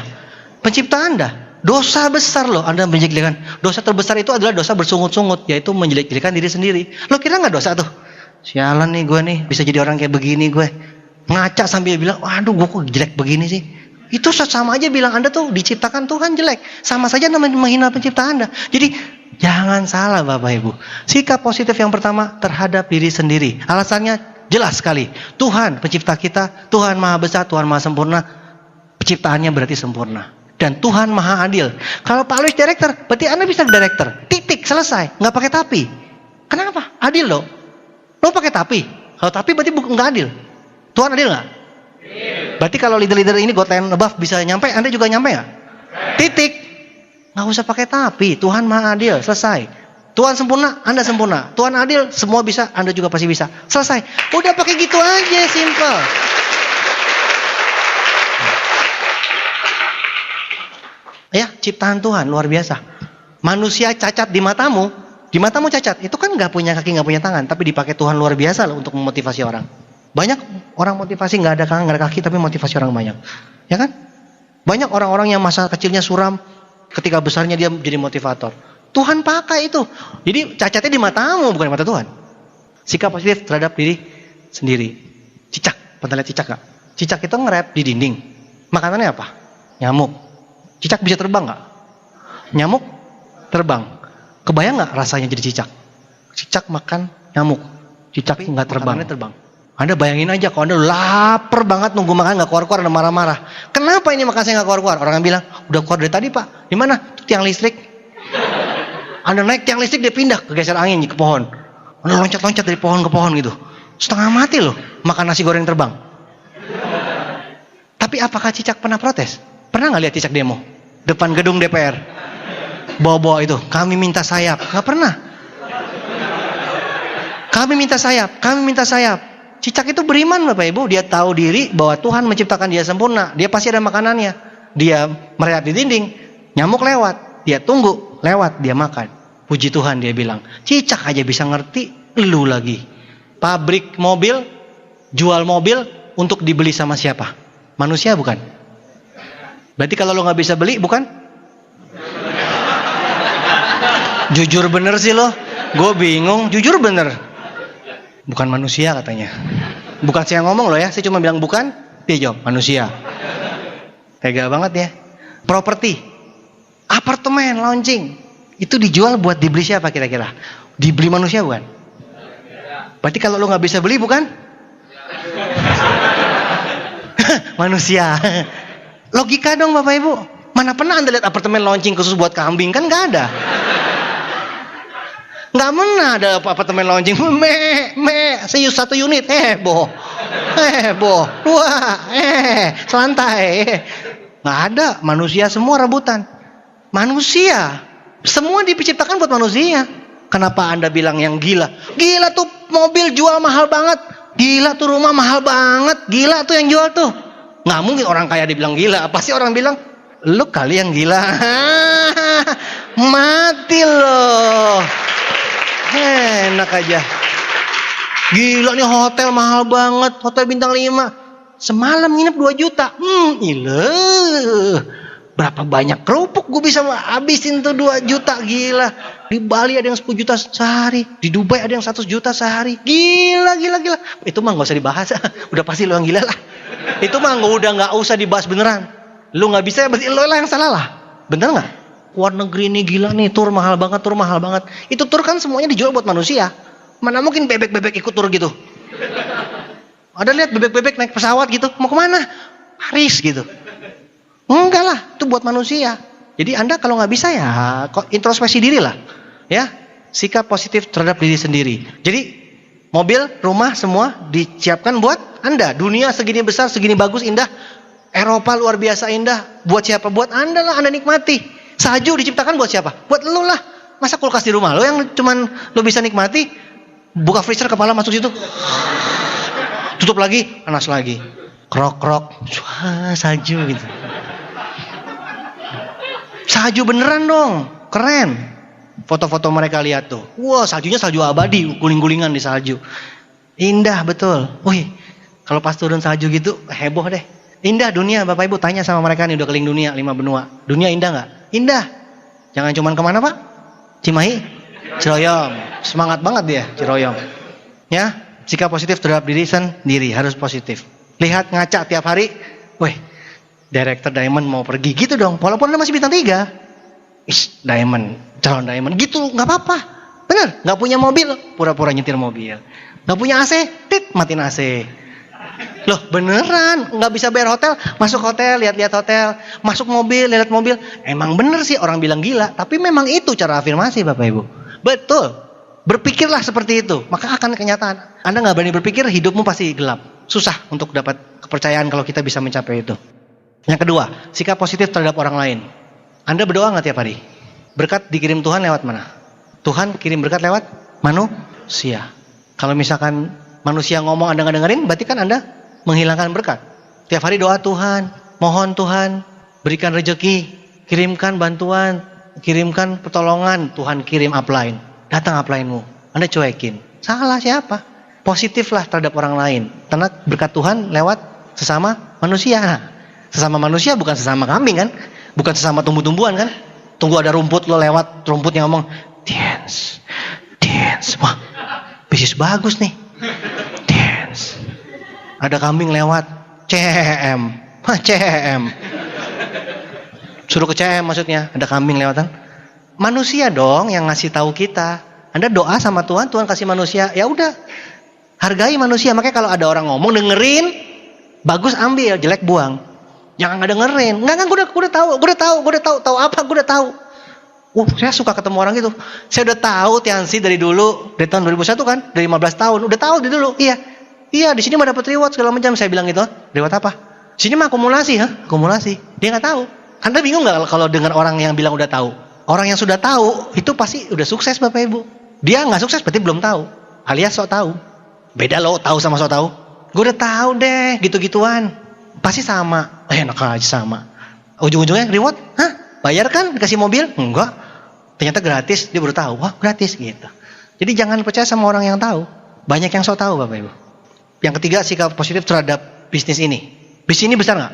Pencipta Anda. Dosa besar loh Anda menjelek-jelekan. Dosa terbesar itu adalah dosa bersungut-sungut, yaitu menjelek-jelekan diri sendiri. Lo kira nggak dosa tuh? Sialan nih gue nih, bisa jadi orang kayak begini gue. Ngaca sambil bilang, waduh gue kok jelek begini sih. Itu sama aja bilang Anda tuh diciptakan Tuhan jelek. Sama saja Anda menghina pencipta Anda. Jadi jangan salah Bapak Ibu. Sikap positif yang pertama terhadap diri sendiri. Alasannya jelas sekali. Tuhan pencipta kita, Tuhan maha besar, Tuhan maha sempurna. Penciptaannya berarti sempurna. Dan Tuhan maha adil. Kalau Pak Alois director, berarti Anda bisa director. Titik, selesai. Nggak pakai tapi. Kenapa? Adil loh. Lo pakai tapi. Kalau tapi berarti bukan nggak adil. Tuhan adil nggak? Berarti kalau leader-leader ini God and above bisa nyampe, Anda juga nyampe nggak? Titik. Nggak usah pakai tapi. Tuhan maha adil. Selesai. Tuhan sempurna, Anda sempurna. Tuhan adil, semua bisa, Anda juga pasti bisa. Selesai. Udah pakai gitu aja, simple. Ya, ciptaan Tuhan luar biasa. Manusia cacat di matamu cacat. Itu kan nggak punya kaki, nggak punya tangan, tapi dipakai Tuhan luar biasa loh untuk memotivasi orang. Banyak orang motivasi nggak ada tangan, nggak ada kaki, tapi motivasi orang banyak. Ya kan? Banyak orang-orang yang masa kecilnya suram, ketika besarnya dia jadi motivator. Tuhan pakai itu. Jadi cacatnya di matamu, bukan di mata Tuhan. Sikap positif terhadap diri sendiri. Cicak, pernah lihat cicak nggak? Cicak itu ngerep di dinding. Makanannya apa? Nyamuk. Cicak bisa terbang nggak? Nyamuk terbang. Kebayang nggak rasanya jadi cicak? Cicak makan nyamuk. Cicak nggak terbang. Terbang. Anda bayangin aja kalau Anda lapar banget nunggu makan nggak keluar-keluar, Anda marah-marah. Kenapa ini makan saya nggak keluar-keluar? Orang yang bilang, udah keluar dari tadi Pak. Di mana? Itu tiang listrik. Anda naik tiang listrik, dia pindah, kegeser angin ke pohon. Anda loncat-loncat dari pohon ke pohon gitu. Setengah mati loh, makan nasi goreng terbang. Tapi apakah cicak pernah protes? Pernah nggak lihat cicak demo? Depan gedung DPR. Bawa-bawa itu, kami minta sayap. Nggak pernah. Kami minta sayap, kami minta sayap. Cicak itu beriman Bapak Ibu. Dia tahu diri bahwa Tuhan menciptakan dia sempurna. Dia pasti ada makanannya. Dia merayap di dinding, nyamuk lewat. Dia tunggu, lewat, dia makan. Puji Tuhan dia bilang, cicak aja bisa ngerti, lu lagi. Pabrik mobil, jual mobil untuk dibeli sama siapa? Manusia bukan? Berarti kalau lo nggak bisa beli, bukan? Jujur bener sih lo, gue bingung, jujur bener. Bukan manusia katanya. Bukan saya ngomong loh ya, saya cuma bilang bukan, dia jawab manusia. Tega banget ya. Properti, apartemen, launching, itu dijual buat dibeli siapa kira-kira? Dibeli manusia bukan? Berarti kalau lo nggak bisa beli bukan? Manusia. Logika dong Bapak Ibu. Mana pernah Anda lihat apartemen launching khusus buat kambing? Kan nggak ada. Nggak pernah ada apartemen launching. Satu unit. Boh. Wah. Selantai. Nggak ada. Manusia semua rebutan. Manusia. Semua diciptakan buat manusia. Kenapa Anda bilang yang gila? Gila tuh mobil jual mahal banget. Gila tuh rumah mahal banget. Gila tuh yang jual tuh. Nggak mungkin orang kaya dibilang gila. Pasti orang bilang, lu kali yang gila. Mati loh. Enak aja. Gila nih hotel mahal banget. Hotel bintang 5. Semalam nginep 2 juta. Berapa banyak kerupuk gue bisa habisin tuh 2 juta. Gila. Di Bali ada yang 10 juta sehari. Di Dubai ada yang 100 juta sehari. Gila. Itu mah gak usah dibahas. Udah pasti lo yang gila lah. Itu mah udah gak usah dibahas beneran. Lu gak bisa, berarti lo lah yang salah lah. Bener gak? Luar negeri nih gila nih, tur mahal banget. Itu tur kan semuanya dijual buat manusia. Mana mungkin bebek-bebek ikut tur gitu. Ada lihat bebek-bebek naik pesawat gitu, mau kemana? Paris gitu. Enggak lah, itu buat manusia. Jadi Anda kalau nggak bisa ya introspeksi diri lah, ya sikap positif terhadap diri sendiri. Jadi mobil, rumah semua disiapkan buat Anda. Dunia segini besar, segini bagus, indah. Eropa luar biasa indah. Buat siapa? Buat Anda lah, Anda nikmati. Salju diciptakan buat siapa? Buat lu lah. Masa kulkas di rumah lo yang cuman lo bisa nikmati? Buka freezer kepala masuk situ. Tutup lagi, panas lagi. Krok-krok, salju gitu. Salju beneran dong, keren. Foto-foto mereka lihat tuh. Wah, saljunya salju abadi, guling-gulingan di salju. Indah betul. Wih, kalau pas turun salju gitu, heboh deh. Indah dunia, Bapak Ibu tanya sama mereka nih udah keliling dunia 5 benua. Dunia indah nggak? Indah. Jangan cuman kemana Pak? Cimahi, Ciroyom. Semangat banget dia Ciroyom. Ya, sikap positif terhadap diri sendiri harus positif. Lihat ngaca tiap hari, weh, Director Diamond mau pergi gitu dong. Walaupun Anda masih bintang 3. Diamond, calon Diamond gitu nggak apa-apa. Bener, nggak punya mobil, pura-pura nyetir mobil. Nggak punya AC, matiin AC. Loh beneran, nggak bisa bayar hotel, masuk hotel, lihat-lihat hotel, masuk mobil, lihat mobil. Emang bener sih orang bilang gila, tapi memang itu cara afirmasi Bapak Ibu. Betul. Berpikirlah seperti itu, maka akan kenyataan. Anda nggak berani berpikir, hidupmu pasti gelap. Susah untuk dapat kepercayaan kalau kita bisa mencapai itu. Yang kedua, sikap positif terhadap orang lain. Anda berdoa nggak tiap hari? Berkat dikirim Tuhan lewat mana? Tuhan kirim berkat lewat manusia. Kalau misalkan manusia ngomong Anda nggak dengerin, berarti kan Anda menghilangkan berkat. Tiap hari doa, Tuhan, mohon Tuhan, berikan rezeki, kirimkan bantuan, kirimkan pertolongan, Tuhan kirim upline. Datang upline-mu, Anda cuekin. Salah siapa? Positiflah terhadap orang lain. Karena berkat Tuhan lewat sesama manusia. Nah, sesama manusia bukan sesama kambing kan? Bukan sesama tumbuh-tumbuhan kan? Tunggu ada rumput, lo lewat rumputnya ngomong, dance, dance. Wah, bisnis bagus nih. Dance. Ada kambing lewat, CM. CM. Suruh ke CM maksudnya, ada kambing lewatan. Manusia dong yang ngasih tahu kita. Anda doa sama Tuhan, Tuhan kasih manusia. Ya udah, hargai manusia. Makanya kalau ada orang ngomong dengerin, bagus ambil, jelek buang. Jangan nggak dengerin. Nggak, gue udah tahu apa? Gue udah tahu. Saya suka ketemu orang gitu. Saya udah tahu Tiansi dari dulu, dari tahun 2001 kan, dari 15 tahun, udah tahu dari dulu. Iya, di sini mah dapat reward segala macam. Saya bilang gitu, reward apa? Sini mah akumulasi, akumulasi. Dia nggak tahu. Anda bingung nggak kalau dengar orang yang bilang udah tahu? Orang yang sudah tahu itu pasti udah sukses Bapak Ibu. Dia nggak sukses berarti belum tahu, alias sok tahu. Beda loh tahu sama sok tahu. Gue udah tahu deh, gitu-gituan. Pasti sama. Enak aja sama. Ujung-ujungnya reward, bayar kan dikasih mobil? Enggak. Ternyata gratis, dia baru tahu. Wah, gratis gitu. Jadi jangan percaya sama orang yang tahu. Banyak yang sok tahu Bapak Ibu. Yang ketiga, sikap positif terhadap bisnis ini. Bisnis ini besar nggak?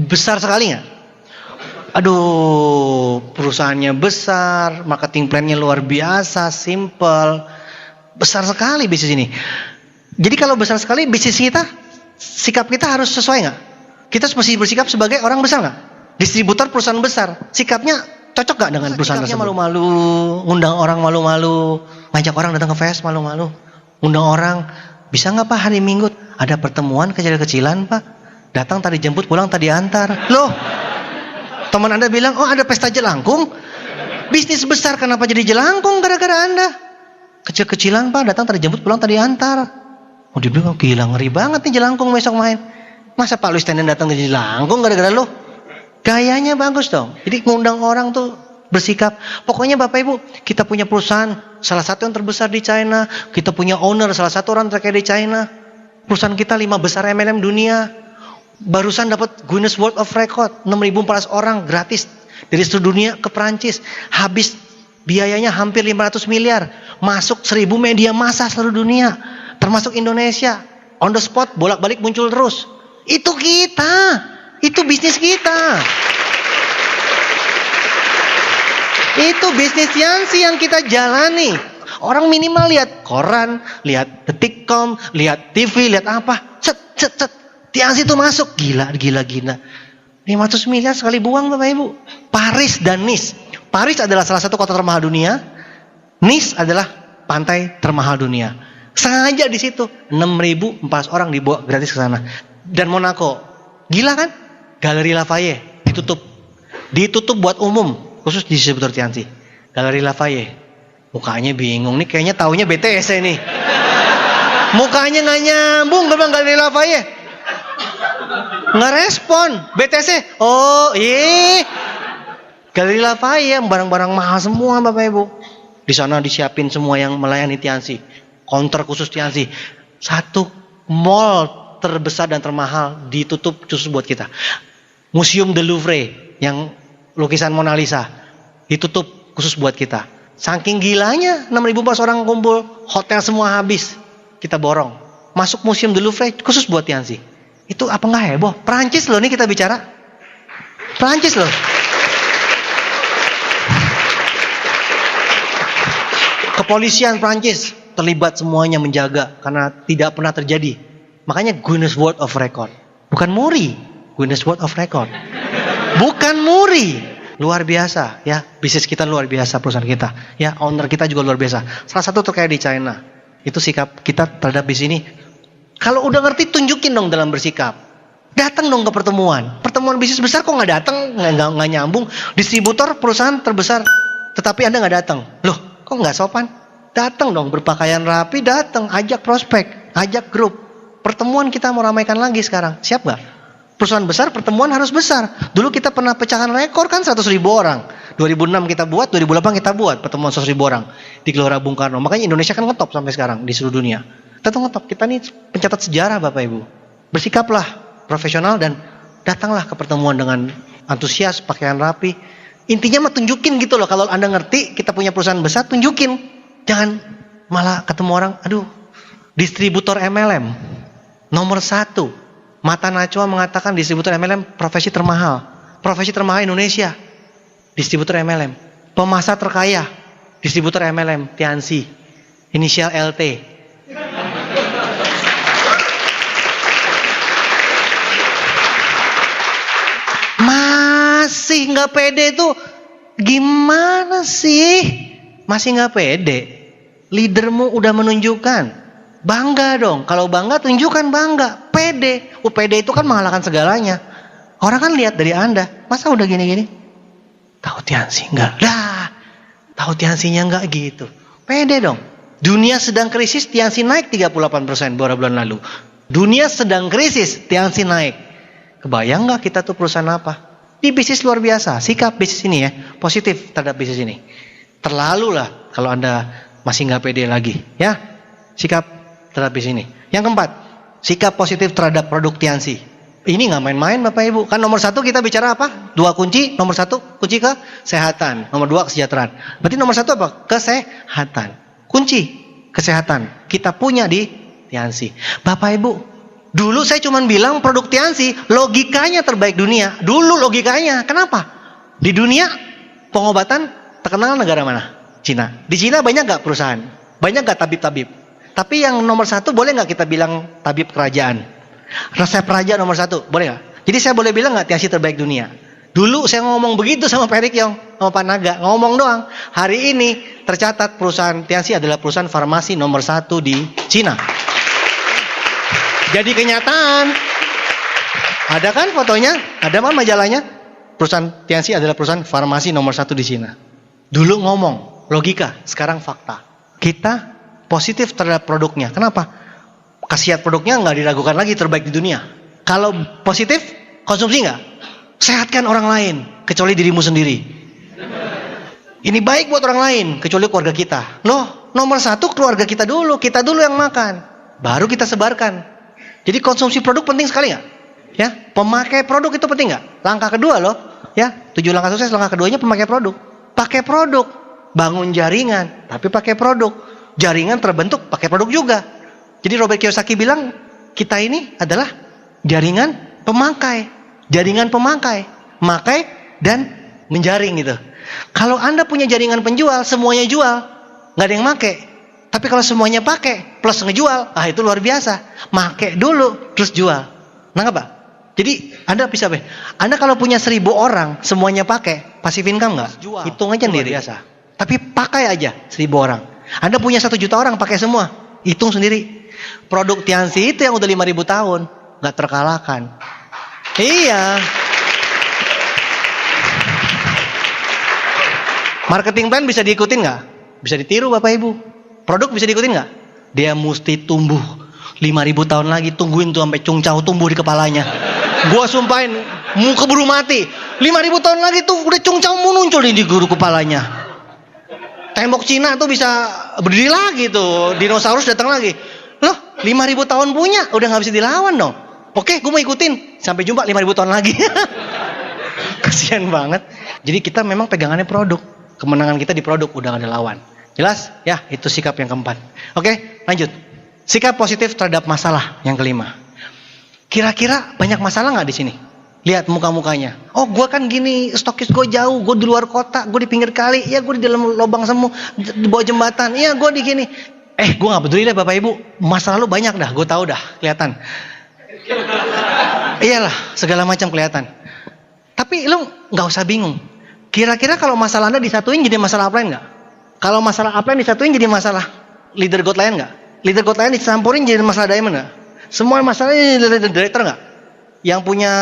Besar sekali nggak? Aduh, perusahaannya besar, marketing plan-nya luar biasa, simple, besar sekali bisnis ini. Jadi kalau besar sekali bisnis kita, sikap kita harus sesuai nggak? Kita mesti bersikap sebagai orang besar nggak? Distributor perusahaan besar, sikapnya cocok nggak dengan perusahaan tersebut? Malu-malu, ngundang orang malu-malu, ngajak orang datang ke fest malu-malu, ngundang orang, bisa nggak Pak hari Minggu ada pertemuan kecil-kecilan Pak? Datang tadi jemput, pulang tadi antar. Loh, teman Anda bilang, oh ada pesta jelangkung. Bisnis besar kenapa jadi jelangkung gara-gara Anda? Kecil-kecilan Pak, datang tadi jemput, pulang tadi antar. Oh dia bilang, gila ngeri banget nih jelangkung besok main. Masa Pak Luis Tenen datang ke jelangkung gara-gara lo? Gayanya bagus dong. Jadi ngundang orang tuh bersikap. Pokoknya Bapak Ibu, kita punya perusahaan salah satu yang terbesar di China. Kita punya owner salah satu orang terkaya di China. Perusahaan kita 5 besar MLM dunia. Barusan dapat Guinness World of Record, 6.400 orang gratis dari seluruh dunia ke Perancis. Habis biayanya hampir 500 miliar. Masuk 1.000 media massa seluruh dunia, termasuk Indonesia. On the spot, bolak-balik muncul terus. Itu kita, itu bisnis kita. Itu bisnis Tiansi yang kita jalani. Orang minimal lihat koran, lihat Detikcom, lihat TV, lihat apa, cet. Tiansi itu masuk, gila. 500 miliar sekali buang Bapak Ibu. Paris dan Nice. Paris adalah salah satu kota termahal dunia. Nice adalah pantai termahal dunia. Sengaja di situ 6.400 orang dibawa gratis ke sana. Dan Monaco, gila kan? Galeri Lafayette ditutup buat umum, khusus distributor Tiansi. Galeri Lafayette, mukanya bingung nih, kayaknya taunya BTS nih. Mukanya nggak nyambung, gue bilang Galeri Lafayette. Nggak respon, BTC, oh iya, Galeri Lafayette, barang-barang mahal semua Bapak Ibu. Di sana disiapin semua yang melayani Tiansi, counter khusus Tiansi. Satu mall terbesar dan termahal ditutup khusus buat kita. Museum de Louvre yang lukisan Mona Lisa ditutup khusus buat kita. Saking gilanya, 6.400 orang kumpul, hotel semua habis, kita borong. Masuk Museum de Louvre khusus buat Tiansi. Itu apa nggak heboh? Perancis loh nih kita bicara. Perancis loh. Kepolisian Perancis terlibat semuanya menjaga karena tidak pernah terjadi. Makanya Guinness World of Record. Bukan muri, Guinness World of Record. Bukan muri. Luar biasa ya, bisnis kita luar biasa, perusahaan kita. Ya, owner kita juga luar biasa. Salah satu terkaya di China. Itu sikap kita terhadap bisnis ini. Kalau udah ngerti, tunjukin dong dalam bersikap. Datang dong ke pertemuan. Pertemuan bisnis besar kok nggak datang, nggak nyambung. Distributor perusahaan terbesar, tetapi Anda nggak datang. Loh, Kok nggak sopan? Datang dong, berpakaian rapi, datang, ajak prospek, ajak grup. Pertemuan kita mau ramaikan lagi sekarang. Siap nggak? Perusahaan besar, pertemuan harus besar. Dulu kita pernah pecahkan rekor kan 100.000 orang. 2006 kita buat, 2008 kita buat pertemuan 100.000 orang di Gelora Bung Karno. Makanya Indonesia kan ngetop sampai sekarang di seluruh dunia. Kita tuh ngetop. Kita nih pencatat sejarah Bapak Ibu. Bersikaplah profesional dan datanglah ke pertemuan dengan antusias, pakaian rapi. Intinya mah tunjukin gitu loh. Kalau Anda ngerti kita punya perusahaan besar, tunjukin. Jangan malah ketemu orang, aduh, distributor MLM nomor 1. Mata Najwa mengatakan distributor MLM profesi termahal. Profesi termahal Indonesia. Distributor MLM. Pemasar terkaya. Distributor MLM. Tiansi. Inisial LT. Masih nggak pede tuh. Gimana sih? Masih nggak pede. Leadermu udah menunjukkan. Bangga dong. Kalau bangga tunjukkan bangga. Pede. Pede itu kan mengalahkan segalanya. Orang kan lihat dari Anda. Masa udah gini-gini? Tahu Tiansi enggak? Dah. Tahu Tiansinya enggak gitu. Pede dong. Dunia sedang krisis, Tiansi naik 38% beberapa bulan lalu. Dunia sedang krisis, Tiansi naik. Kebayang enggak kita tuh perusahaan apa? Di bisnis luar biasa. Sikap bisnis ini ya, positif terhadap bisnis ini. Terlalu lah kalau Anda masih enggak pede lagi, ya. Sikap terhadap bisnis ini. Yang keempat, sikap positif terhadap produk Tiansi. Ini nggak main-main Bapak Ibu. Kan nomor 1 kita bicara apa? 2 kunci. Nomor 1 kunci kesehatan. Nomor 2 kesejahteraan. Berarti nomor 1 apa? Kesehatan. Kunci kesehatan kita punya di Tiansi. Bapak Ibu, dulu saya cuma bilang produk Tiansi logikanya terbaik dunia. Dulu logikanya. Kenapa? Di dunia pengobatan terkenal negara mana? Cina. Di Cina banyak nggak perusahaan? Banyak nggak tabib-tabib? Tapi yang nomor 1 boleh nggak kita bilang tabib kerajaan? Resep raja nomor 1, boleh nggak? Jadi saya boleh bilang nggak Tiansi terbaik dunia? Dulu saya ngomong begitu sama Pak Erik Yong, sama Pak Naga, ngomong doang. Hari ini tercatat perusahaan Tiansi adalah perusahaan farmasi nomor 1 di Cina. Jadi kenyataan. Ada kan fotonya? Ada kan majalahnya? Perusahaan Tiansi adalah perusahaan farmasi nomor 1 di Cina. Dulu ngomong, logika, sekarang fakta. Kita positif terhadap produknya. Kenapa? Khasiat produknya nggak diragukan lagi terbaik di dunia. Kalau positif, konsumsi nggak? Sehatkan orang lain, kecuali dirimu sendiri. Ini baik buat orang lain, kecuali keluarga kita. Loh, nomor 1 keluarga kita dulu yang makan. Baru kita sebarkan. Jadi konsumsi produk penting sekali nggak? Ya, pemakai produk itu penting nggak? Langkah kedua loh, ya, 7 langkah sukses. Langkah keduanya pemakai produk. Pakai produk, bangun jaringan, tapi pakai produk. Jaringan terbentuk pakai produk juga. Jadi Robert Kiyosaki bilang kita ini adalah jaringan pemakai, makai dan menjaring gitu. Kalau Anda punya jaringan penjual, semuanya jual, nggak ada yang make. Tapi kalau semuanya pakai plus ngejual, itu luar biasa. Make dulu terus jual. Nangkep Pak? Jadi Anda bisa Anda kalau punya 1.000 orang semuanya pakai, passive income nggak? Hitung aja sendiri. Biasa. Tapi pakai aja 1.000 orang. Anda punya 1 juta orang pakai semua, hitung sendiri. Produk Tiansi itu yang udah 5.000 tahun, nggak terkalahkan. Iya. Marketing plan bisa diikutin nggak? Bisa ditiru Bapak Ibu. Produk bisa diikutin nggak? Dia mesti tumbuh 5.000 tahun lagi, tungguin tuh sampai cungcau tumbuh di kepalanya. Gua sumpahin, mau keburu mati. 5.000 tahun lagi tuh udah cungcau mau muncul di guru kepalanya. Tembok Cina tuh bisa berdiri lagi tuh, dinosaurus datang lagi. Loh, 5.000 tahun punya, udah nggak bisa dilawan dong. Oke, gue mau ikutin. Sampai jumpa 5.000 tahun lagi. Kasian banget. Jadi kita memang pegangannya produk. Kemenangan kita di produk, udah gak ada lawan. Jelas? Ya, itu sikap yang keempat. Oke, lanjut. Sikap positif terhadap masalah yang kelima. Kira-kira banyak masalah nggak di sini? Lihat muka-mukanya. Oh, gue kan gini, stokis gue jauh, gue di luar kota, gue di pinggir kali, ya gue di dalam lubang semu, di bawah jembatan, iya gue di gini. Gue nggak peduli deh Bapak Ibu, masa lalu banyak dah, gue tahu dah, kelihatan. Iyalah, segala macam kelihatan. Tapi lu nggak usah bingung. Kira-kira kalau masalah Anda disatuin jadi masalah upline nggak? Kalau masalah upline disatuin jadi masalah leader God lain nggak? Leader God lain dicampurin jadi masalah diamond nggak? Semua masalahnya leader director nggak? Yang punya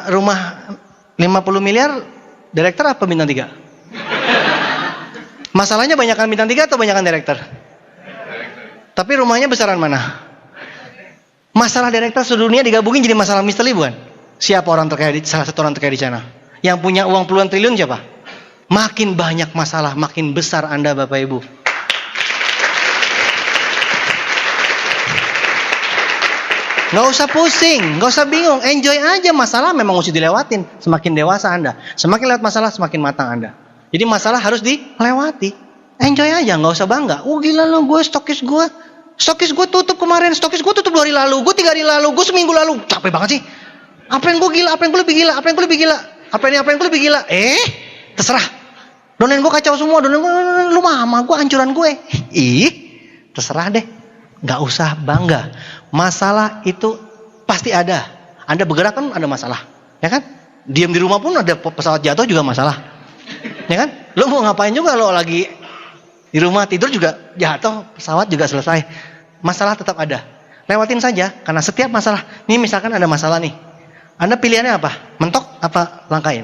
rumah 50 miliar, direktur apa bintang 3? Masalahnya banyakan bintang 3 atau banyakan direktur? Tapi rumahnya besaran mana? Masalah direktur sedunia digabungin jadi masalah misteri bukan? Siapa orang terkaya salah satu orang terkaya di sana? Yang punya uang puluhan triliun siapa? Makin banyak masalah, makin besar Anda Bapak Ibu. Gak usah pusing, gak usah bingung, enjoy aja. Masalah memang mesti dilewatin. Semakin dewasa Anda, semakin lewat masalah, semakin matang Anda. Jadi masalah harus dilewati. Enjoy aja, gak usah bangga. Oh gila lo, stokis gue tutup kemarin, stokis gue tutup 2 hari lalu, gue 3 hari lalu, gue seminggu lalu. Capek banget sih. Apa yang gue gila, apa yang gue lebih gila, apa yang gue lebih gila, apa yang gue lebih gila. Terserah. Donen gue kacau semua, donen gue, lu mama gue, ancuran gue. Terserah deh. Gak usah bangga. Masalah itu pasti ada. Anda bergerak kan ada masalah, ya kan? Diam di rumah pun ada pesawat jatuh juga masalah, ya kan? Lo mau ngapain juga lo lagi di rumah tidur juga jatuh, pesawat juga selesai. Masalah tetap ada. Lewatin saja, karena setiap masalah. Nih misalkan ada masalah nih, Anda pilihannya apa? Mentok apa langkain?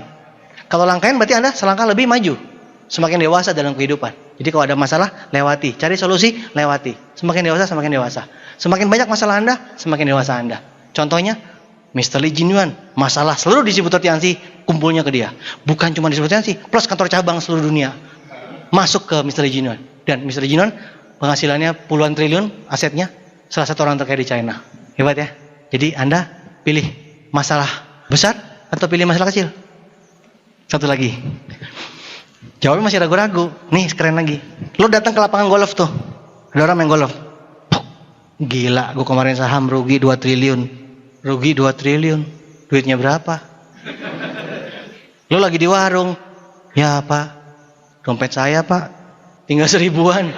Kalau langkain berarti Anda selangkah lebih maju, semakin dewasa dalam kehidupan. Jadi kalau ada masalah, lewati. Cari solusi, lewati. Semakin dewasa, semakin dewasa. Semakin banyak masalah Anda, semakin dewasa Anda. Contohnya, Mr. Lee Jin Yuan. Masalah seluruh distributor Tianxi kumpulnya ke dia. Bukan cuma distributor Tianxi, plus kantor cabang seluruh dunia. Masuk ke Mr. Lee Jin Yuan. Dan Mr. Lee Jin Yuan penghasilannya puluhan triliun asetnya. Salah satu orang terkaya di China. Hebat ya. Jadi Anda pilih masalah besar atau pilih masalah kecil? Satu lagi. Jawabnya masih ragu-ragu. Nih keren lagi. Lo datang ke lapangan golf tuh. Ada orang main golf. Gila, gue kemarin saham rugi 2 triliun. Rugi 2 triliun. Duitnya berapa? Lo lagi di warung. Ya pak, dompet saya pak tinggal 1000-an.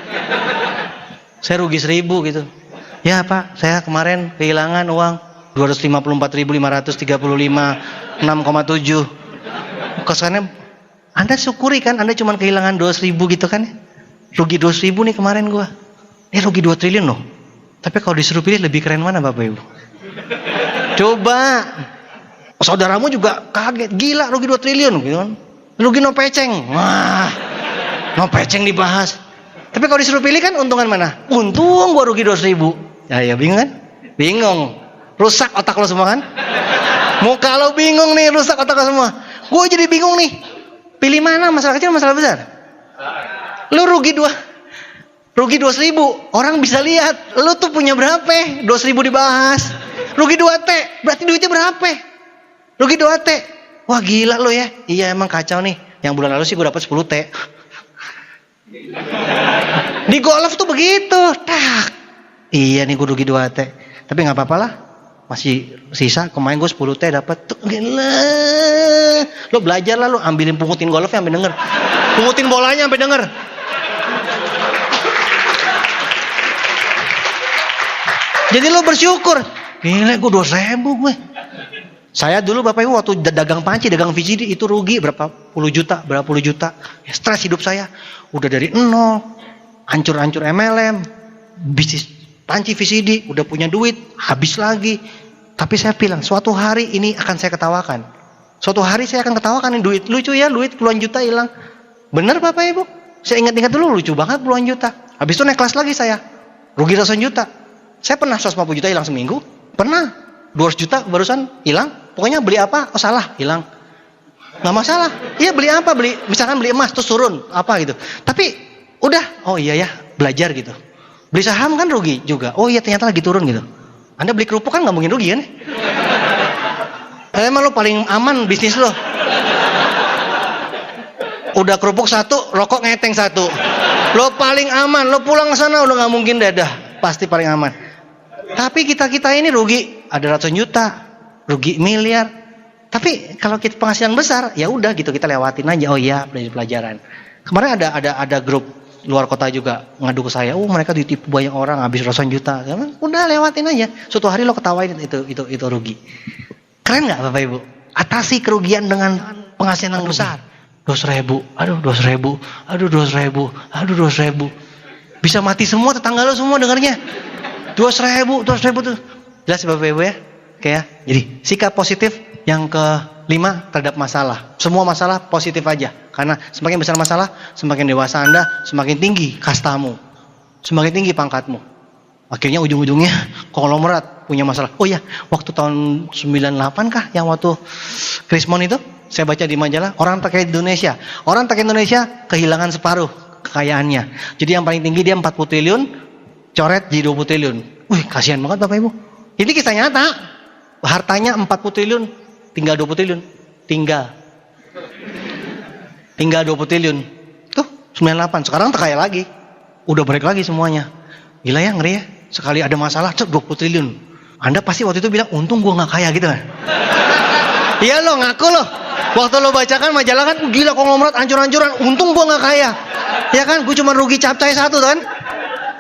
Saya rugi 1000 gitu. Ya pak, saya kemarin kehilangan uang 254.535 6,7. Kesannya Anda syukuri kan, Anda cuma kehilangan 200.000 gitu kan. Rugi 200.000 nih kemarin gua. Rugi 2 triliun loh. Tapi kalau disuruh pilih lebih keren mana Bapak Ibu? Coba. Saudaramu juga kaget, gila rugi 2 triliun gitu kan. Rugi no peceng. Wah. No peceng dibahas. Tapi kalau disuruh pilih kan untungan mana? Untung gua rugi 200.000. Ya bingung kan? Bingung. Rusak otak lo semua kan? Muka lo bingung nih, rusak otak lo semua. Gue jadi bingung nih. Pilih mana, masalah kecil masalah besar? Lu rugi 200.000. Orang bisa lihat lu tuh punya berapa? 200.000 dibahas. Rugi 2T, berarti duitnya berapa? Rugi 2T. Wah gila lu ya. Iya emang kacau nih. Yang bulan lalu sih gue dapat 10T. Di golf tuh begitu. Tak. Iya nih gue rugi 2T. Tapi gak apa-apa lah. Masih sisa, kemarin gue 10T dapat. Gila. Lo belajar lah, lo ambilin pungutin golfnya sampai denger. Pungutin bolanya sampai denger. Jadi lo bersyukur. Gila gue 200.000 gue. Saya dulu Bapak Ibu waktu dagang panci, dagang VCD itu rugi berapa puluh juta. Ya, stres hidup saya. Udah dari nol. Hancur-hancur MLM. Bisnis panci VCD. Udah punya duit. Habis lagi. Tapi saya bilang suatu hari ini akan saya ketawakan. Suatu hari saya akan ketawakan ini duit. Lucu ya, duit puluhan juta hilang. Bener Bapak Ibu. Saya ingat-ingat dulu lucu banget puluhan juta. Habis itu naik kelas lagi saya. Rugi ratusan juta. Saya pernah 150 juta hilang seminggu. Pernah 200 juta barusan hilang. Pokoknya beli apa? Oh salah, hilang. Nggak masalah. Iya beli apa? Misalkan beli emas terus turun apa gitu. Tapi udah, oh iya ya belajar gitu. Beli saham kan rugi juga. Oh iya ternyata lagi turun gitu. Anda beli kerupuk kan nggak mungkin rugi kan? Emang lo paling aman bisnis lo. Udah kerupuk 1, rokok ngeteng 1. Lo paling aman. Lo pulang ke sana udah nggak mungkin dadah. Pasti paling aman. Tapi kita ini rugi ada ratusan juta, rugi miliar. Tapi kalau kita penghasilan besar, ya udah gitu kita lewatin aja. Oh iya, pelajaran. Kemarin ada grup luar kota juga ngadu ke saya. Mereka ditipu banyak orang habis ratusan juta. Udah lewatin aja. Suatu hari lo ketawain itu rugi. Keren nggak Bapak Ibu? Atasi kerugian dengan penghasilan yang besar. 200.000, aduh 200.000, aduh 200.000, aduh 200.000. Bisa mati semua tetangga lo semua dengarnya. 200.000 tuh. Jelas Bapak Ibu ya? Oke ya. Jadi sikap positif yang ke 5 terhadap masalah. Semua masalah positif aja. Karena semakin besar masalah, semakin dewasa Anda, semakin tinggi kastamu, semakin tinggi pangkatmu. Akhirnya ujung-ujungnya konglomerat punya masalah. Oh ya, waktu tahun 98 kah yang waktu Krismon itu, saya baca di majalah, orang terkaya di Indonesia. Orang terkaya di Indonesia kehilangan separuh kekayaannya. Jadi yang paling tinggi dia 40 triliun, coret jadi 20 triliun. Wih, kasihan banget Bapak Ibu. Ini kisah nyata. Hartanya 40 triliun, tinggal 20 triliun. Tinggal 20 triliun. Tuh, 98. Sekarang terkaya lagi. Udah break lagi semuanya. Gila ya, ngeri ya. Sekali ada masalah, 20 triliun. Anda pasti waktu itu bilang, untung gua gak kaya gitu kan. Iya lo, ngaku lo. Waktu lo bacakan majalah kan, gila konglomerat hancur-hancuran, untung gua gak kaya. Ya kan, gue cuma rugi capcay 1 kan.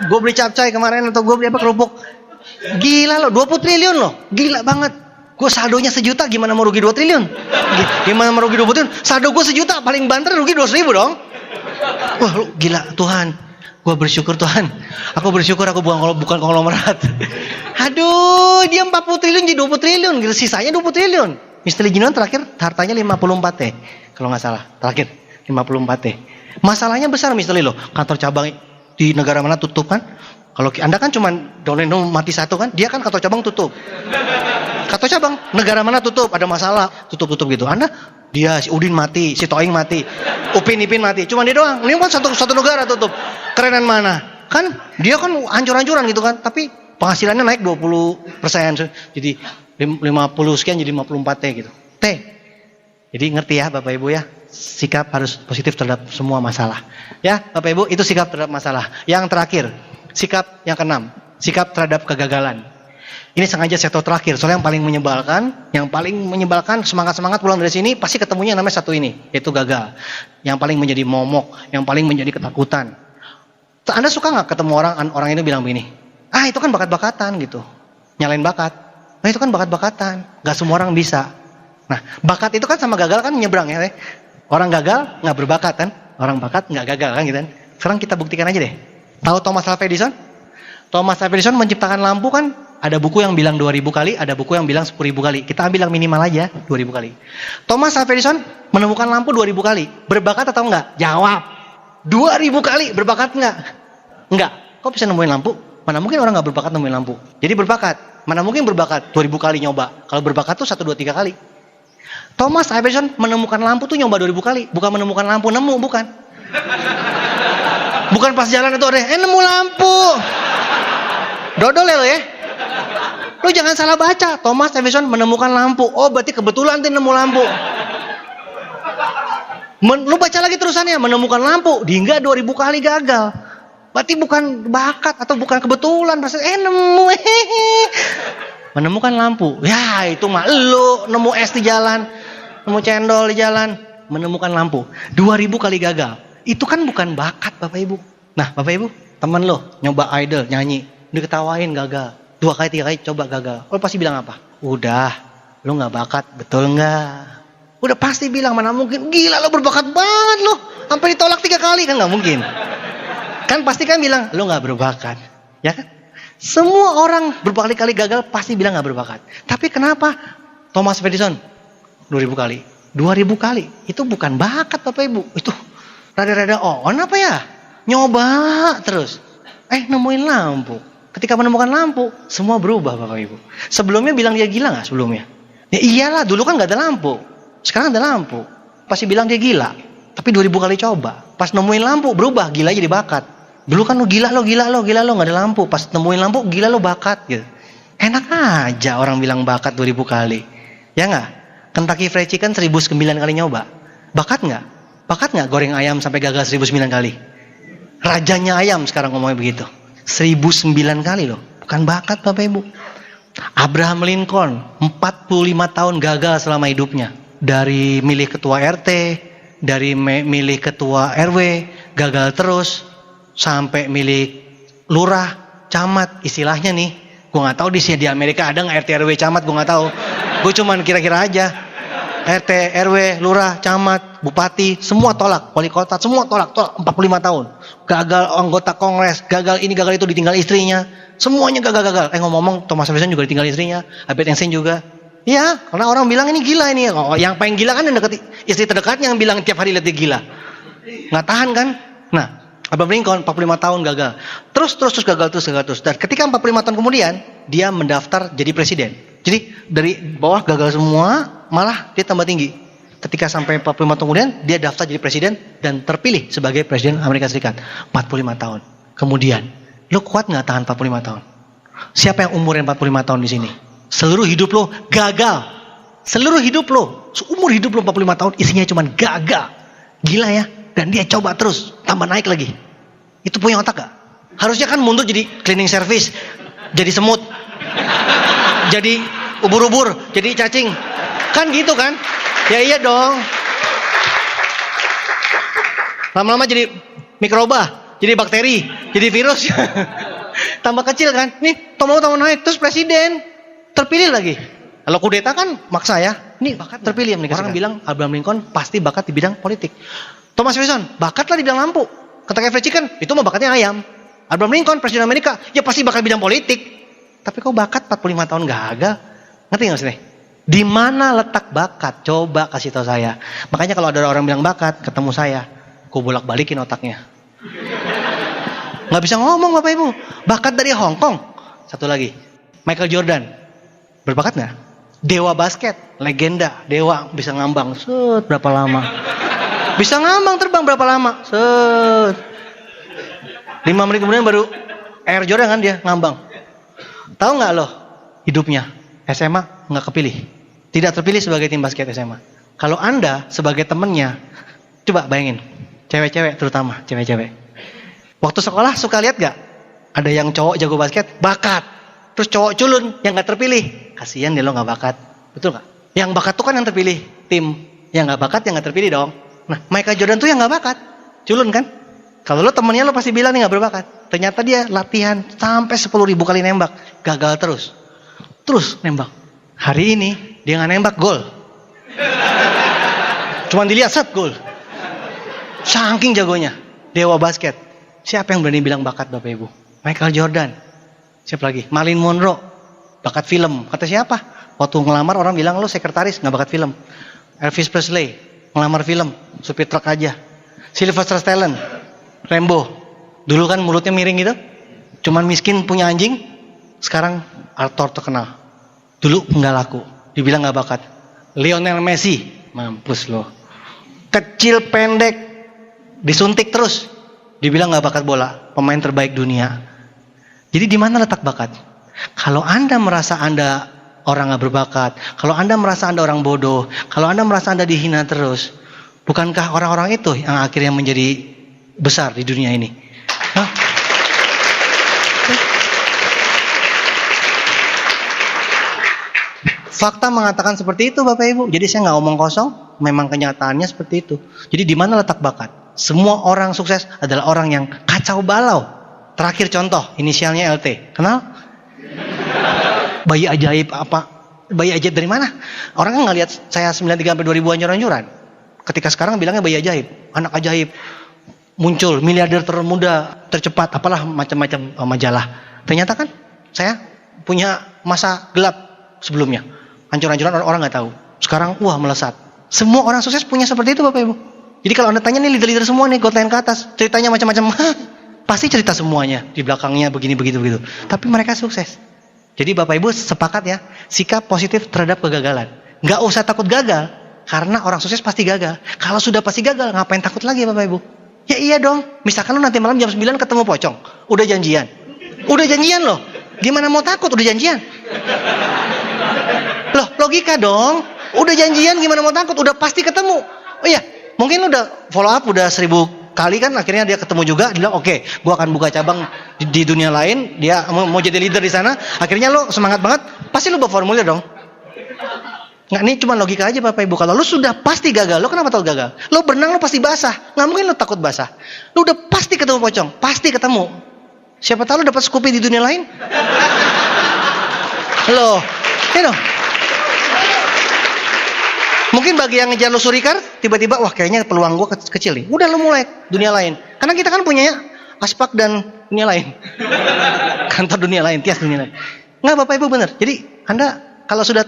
Gue beli capcay kemarin atau gue beli apa, kerupuk. Gila lo, 20 triliun lo. Gila banget. Gue saldonya 1 juta, gimana mau rugi 2 triliun? Gimana mau rugi 20 triliun? Saldo gue 1 juta, paling banter rugi 200 ribu dong. Wah lu gila, Tuhan. Gue bersyukur Tuhan. Aku bersyukur aku bukan konglomerat. Aduh, dia 40 triliun jadi 20 triliun. Sisanya 20 triliun. Misteri Jinon terakhir hartanya 54 T. Kalau nggak salah. Terakhir 54 T. Masalahnya besar Misteri loh. Kantor cabang di negara mana tutup kan? Kalau Anda kan cuma Doneno mati 1 kan? Dia kan kantor cabang tutup. Kantor cabang negara mana tutup? Ada masalah. Tutup gitu. Anda dia si Udin mati, si Toing mati, Upin Ipin mati. Cuma dia doang. Ini kan satu negara tutup. Kerenan mana? Kan dia kan hancur-hancuran gitu kan. Tapi penghasilannya naik 20%. Jadi 50 sekian jadi 54 T gitu. T. Jadi ngerti ya Bapak Ibu ya. Sikap harus positif terhadap semua masalah. Ya Bapak Ibu, itu sikap terhadap masalah. Yang terakhir, sikap yang keenam, sikap terhadap kegagalan. Ini sengaja sektor terakhir, soalnya yang paling menyebalkan semangat-semangat pulang dari sini pasti ketemunya namanya satu ini, yaitu gagal. Yang paling menjadi momok, yang paling menjadi ketakutan. Anda suka nggak ketemu orang ini bilang begini, ah itu kan bakat-bakatan gitu, nyalain bakat. Nah itu kan bakat-bakatan, nggak semua orang bisa. Nah bakat itu kan sama gagal kan nyebrang ya. Orang gagal nggak berbakat kan, orang bakat nggak gagal kan gitu kan. Sekarang kita buktikan aja deh. Tahu Thomas Alva Edison? Thomas Alva Edison menciptakan lampu kan, ada buku yang bilang 2000 kali, ada buku yang bilang 10.000 kali. Kita ambil yang minimal aja, 2000 kali. Thomas Alva Edison menemukan lampu 2000 kali. Berbakat atau enggak? Jawab. 2000 kali, berbakat enggak? Enggak. Kok bisa nemuin lampu? Mana mungkin orang enggak berbakat nemuin lampu. Jadi berbakat. Mana mungkin berbakat? 2000 kali nyoba. Kalau berbakat tuh 1, 2, 3 kali. Thomas Alva Edison menemukan lampu tuh nyoba 2000 kali. Bukan menemukan lampu, nemu, bukan. Bukan pas jalan itu ada, nemu lampu. Dodol ya lo ya. Lo jangan salah baca. Thomas Edison menemukan lampu. Oh berarti kebetulan tuh nemu lampu. Lo baca lagi terusannya. Menemukan lampu. Hingga 2000 kali gagal. Berarti bukan bakat atau bukan kebetulan. Nemu. Menemukan lampu. Ya itu mah lo nemu es di jalan. Nemu cendol di jalan. Menemukan lampu. 2000 kali gagal. Itu kan bukan bakat Bapak Ibu. Nah Bapak Ibu, teman lo nyoba idol nyanyi. Diketawain gagal. 2 kali 3 kali coba gagal. Lo pasti bilang apa? Udah, lo gak bakat, betul gak? Udah pasti bilang, mana mungkin. Gila lo berbakat banget lo. Sampai ditolak 3 kali kan gak mungkin. Kan pasti kan bilang, lo gak berbakat. Ya kan? Semua orang berkali-kali gagal pasti bilang gak berbakat. Tapi kenapa Thomas Edison 2000 kali? 2000 kali. Itu bukan bakat Bapak Ibu. Itu rada-rada on apa ya? Nyoba terus. Nemuin lampu. Ketika menemukan lampu, semua berubah Bapak Ibu. Sebelumnya bilang dia gila gak sebelumnya? Ya iyalah, dulu kan gak ada lampu. Sekarang ada lampu. Pasti bilang dia gila. Tapi 2000 kali coba. Pas nemuin lampu, berubah. Gila jadi bakat. Dulu kan lo gila lo gak ada lampu. Pas nemuin lampu, gila lo bakat gitu. Enak aja orang bilang bakat 2000 kali. Ya gak? Kentucky Fried Chicken 1009 kali nyoba. Bakat gak? Bakat gak goreng ayam sampai gagal 1009 kali? Rajanya ayam sekarang ngomongnya begitu. 1009 kali loh. Bukan bakat Bapak Ibu. Abraham Lincoln 45 tahun gagal selama hidupnya. Dari milih ketua RT, dari milih ketua RW, gagal terus. Sampai milih lurah, camat, istilahnya nih. Gue gak tahu di Amerika ada gak RT, RW, camat, gue gak tahu. Gue cuman kira-kira aja. RT, RW, lurah, camat, bupati, semua tolak. Wali kota, semua tolak 45 tahun. Gagal anggota kongres, gagal ini, gagal itu, ditinggal istrinya. Semuanya gagal-gagal. Ngomong-ngomong, Thomas Edison juga ditinggal istrinya. Albert Einstein juga. Iya, karena orang bilang ini gila ini. Oh, yang paling gila kan yang dekat istri terdekatnya yang bilang tiap hari lihat dia gila. Nggak tahan kan? Nah, Abraham Lincoln 45 tahun gagal. Terus gagal terus. Dan ketika 45 tahun kemudian, dia mendaftar jadi presiden. Jadi dari bawah gagal semua, malah dia tambah tinggi. Ketika sampai 45 tahun kemudian, dia daftar jadi presiden dan terpilih sebagai presiden Amerika Serikat. 45 tahun. Kemudian, lo kuat nggak tahan 45 tahun? Siapa yang umurnya 45 tahun di sini? Seluruh hidup lo gagal. Seluruh hidup lo, seumur hidup lo 45 tahun isinya cuma gagal. Gila ya? Dan dia coba terus, tambah naik lagi. Itu punya otak gak? Harusnya kan mundur jadi cleaning service, jadi semut, jadi ubur-ubur, jadi cacing. Kan gitu kan? Ya iya dong. Lama-lama jadi mikroba, jadi bakteri, jadi virus. Tambah kecil kan? Nih, tambah naik, terus presiden. Terpilih lagi. Kalau kudeta kan maksa ya. Ini bakat terpilih Amerika Serikat. Orang bilang Abraham Lincoln pasti bakat di bidang politik. Thomas Jefferson bakatlah di bidang lampu. Kentucky Fried Chicken itu mah bakatnya ayam. Abraham Lincoln presiden Amerika ya pasti bakat bidang politik. Tapi kok bakat 45 tahun gagal? Ngerti nggak sih? Di mana letak bakat? Coba kasih tahu saya. Makanya kalau ada orang bilang bakat, ketemu saya, gue bolak-balikin otaknya. Nggak bisa ngomong Bapak Ibu. Bakat dari Hong Kong. Satu lagi, Michael Jordan. Berbakat nggak? Dewa basket, legenda, dewa bisa ngambang. Set, berapa lama? Bisa ngambang terbang berapa lama? Set. 5 menit kemudian baru Air Jordan kan dia ngambang. Tahu nggak lo hidupnya? SMA nggak kepilih. Tidak terpilih sebagai tim basket SMA. Kalau Anda sebagai temennya, coba bayangin. Cewek-cewek terutama, cewek-cewek. Waktu sekolah suka lihat gak? Ada yang cowok jago basket, bakat. Terus cowok culun yang gak terpilih. Kasian deh lo gak bakat. Betul gak? Yang bakat tuh kan yang terpilih. Tim. Yang gak bakat yang gak terpilih dong. Nah, Michael Jordan tuh yang gak bakat. Culun kan? Kalau lo temennya lo pasti bilang nih gak berbakat. Ternyata dia latihan sampai 10.000 kali nembak. Gagal terus. Terus nembak. Hari ini dia gak nembak, gol. Cuman dilihat, set, gol. Saking jagonya. Dewa basket. Siapa yang berani bilang bakat Bapak Ibu? Michael Jordan. Siapa lagi? Marilyn Monroe. Bakat film. Kata siapa? Waktu ngelamar orang bilang lo sekretaris gak bakat film. Elvis Presley. Ngelamar film. Supir truk aja. Sylvester Stallone. Rambo. Dulu kan mulutnya miring gitu. Cuman miskin punya anjing. Sekarang aktor terkenal. Dulu nggak laku. Dibilang nggak bakat. Lionel Messi. Mampus lo. Kecil pendek. Disuntik terus. Dibilang nggak bakat bola. Pemain terbaik dunia. Jadi di mana letak bakat? Kalau Anda merasa Anda orang nggak berbakat. Kalau Anda merasa Anda orang bodoh. Kalau Anda merasa Anda dihina terus. Bukankah orang-orang itu yang akhirnya menjadi besar di dunia ini? Hah? Fakta mengatakan seperti itu Bapak Ibu. Jadi saya nggak omong kosong. Memang kenyataannya seperti itu. Jadi di mana letak bakat? Semua orang sukses adalah orang yang kacau balau. Terakhir contoh, inisialnya LT. Kenal? Bayi ajaib apa? Bayi ajaib dari mana? Orang kan nggak lihat saya 93 sampai 2000 anjuran-anjuran. Ketika sekarang bilangnya bayi ajaib, anak ajaib. Muncul miliarder termuda, tercepat, apalah macam-macam majalah. Ternyata kan saya punya masa gelap sebelumnya. Hancur-hancuran orang nggak tahu. Sekarang wah melesat. Semua orang sukses punya seperti itu Bapak Ibu. Jadi kalau Anda tanya nih leader-leader semua nih, got line ke atas, ceritanya macam-macam. Pasti cerita semuanya, di belakangnya begini begitu. Tapi mereka sukses. Jadi Bapak Ibu sepakat ya, sikap positif terhadap kegagalan. Nggak usah takut gagal, karena orang sukses pasti gagal. Kalau sudah pasti gagal, ngapain takut lagi Bapak Ibu? Ya iya dong. Misalkan lo nanti malam jam 9 ketemu pocong, udah janjian. Udah janjian loh. Gimana mau takut? Udah janjian. Loh, logika dong. Udah janjian gimana mau takut? Udah pasti ketemu. Oh iya, mungkin udah follow up udah 1000 kali kan, akhirnya dia ketemu juga, dia bilang oke, gua akan buka cabang di dunia lain, dia mau jadi leader di sana. Akhirnya lo semangat banget, pasti lo bawa formulir dong. Nggak, ini cuma logika aja Bapak Ibu. Kalau lo sudah pasti gagal, lo kenapa tahu gagal? Lo berenang lo pasti basah, nggak mungkin lo takut basah. Lo udah pasti ketemu pocong, pasti ketemu. Siapa tahu lo dapat Scoopy di dunia lain. Lo, ya dong. Mungkin bagi yang ngejar lo surikar, tiba-tiba wah kayaknya peluang gue kecil nih. Udah lo mulai dunia lain. Karena kita kan punya Aspak dan dunia lain. Kantor dunia lain, Tias dunia lain. Nggak Bapak Ibu bener. Jadi Anda kalau sudah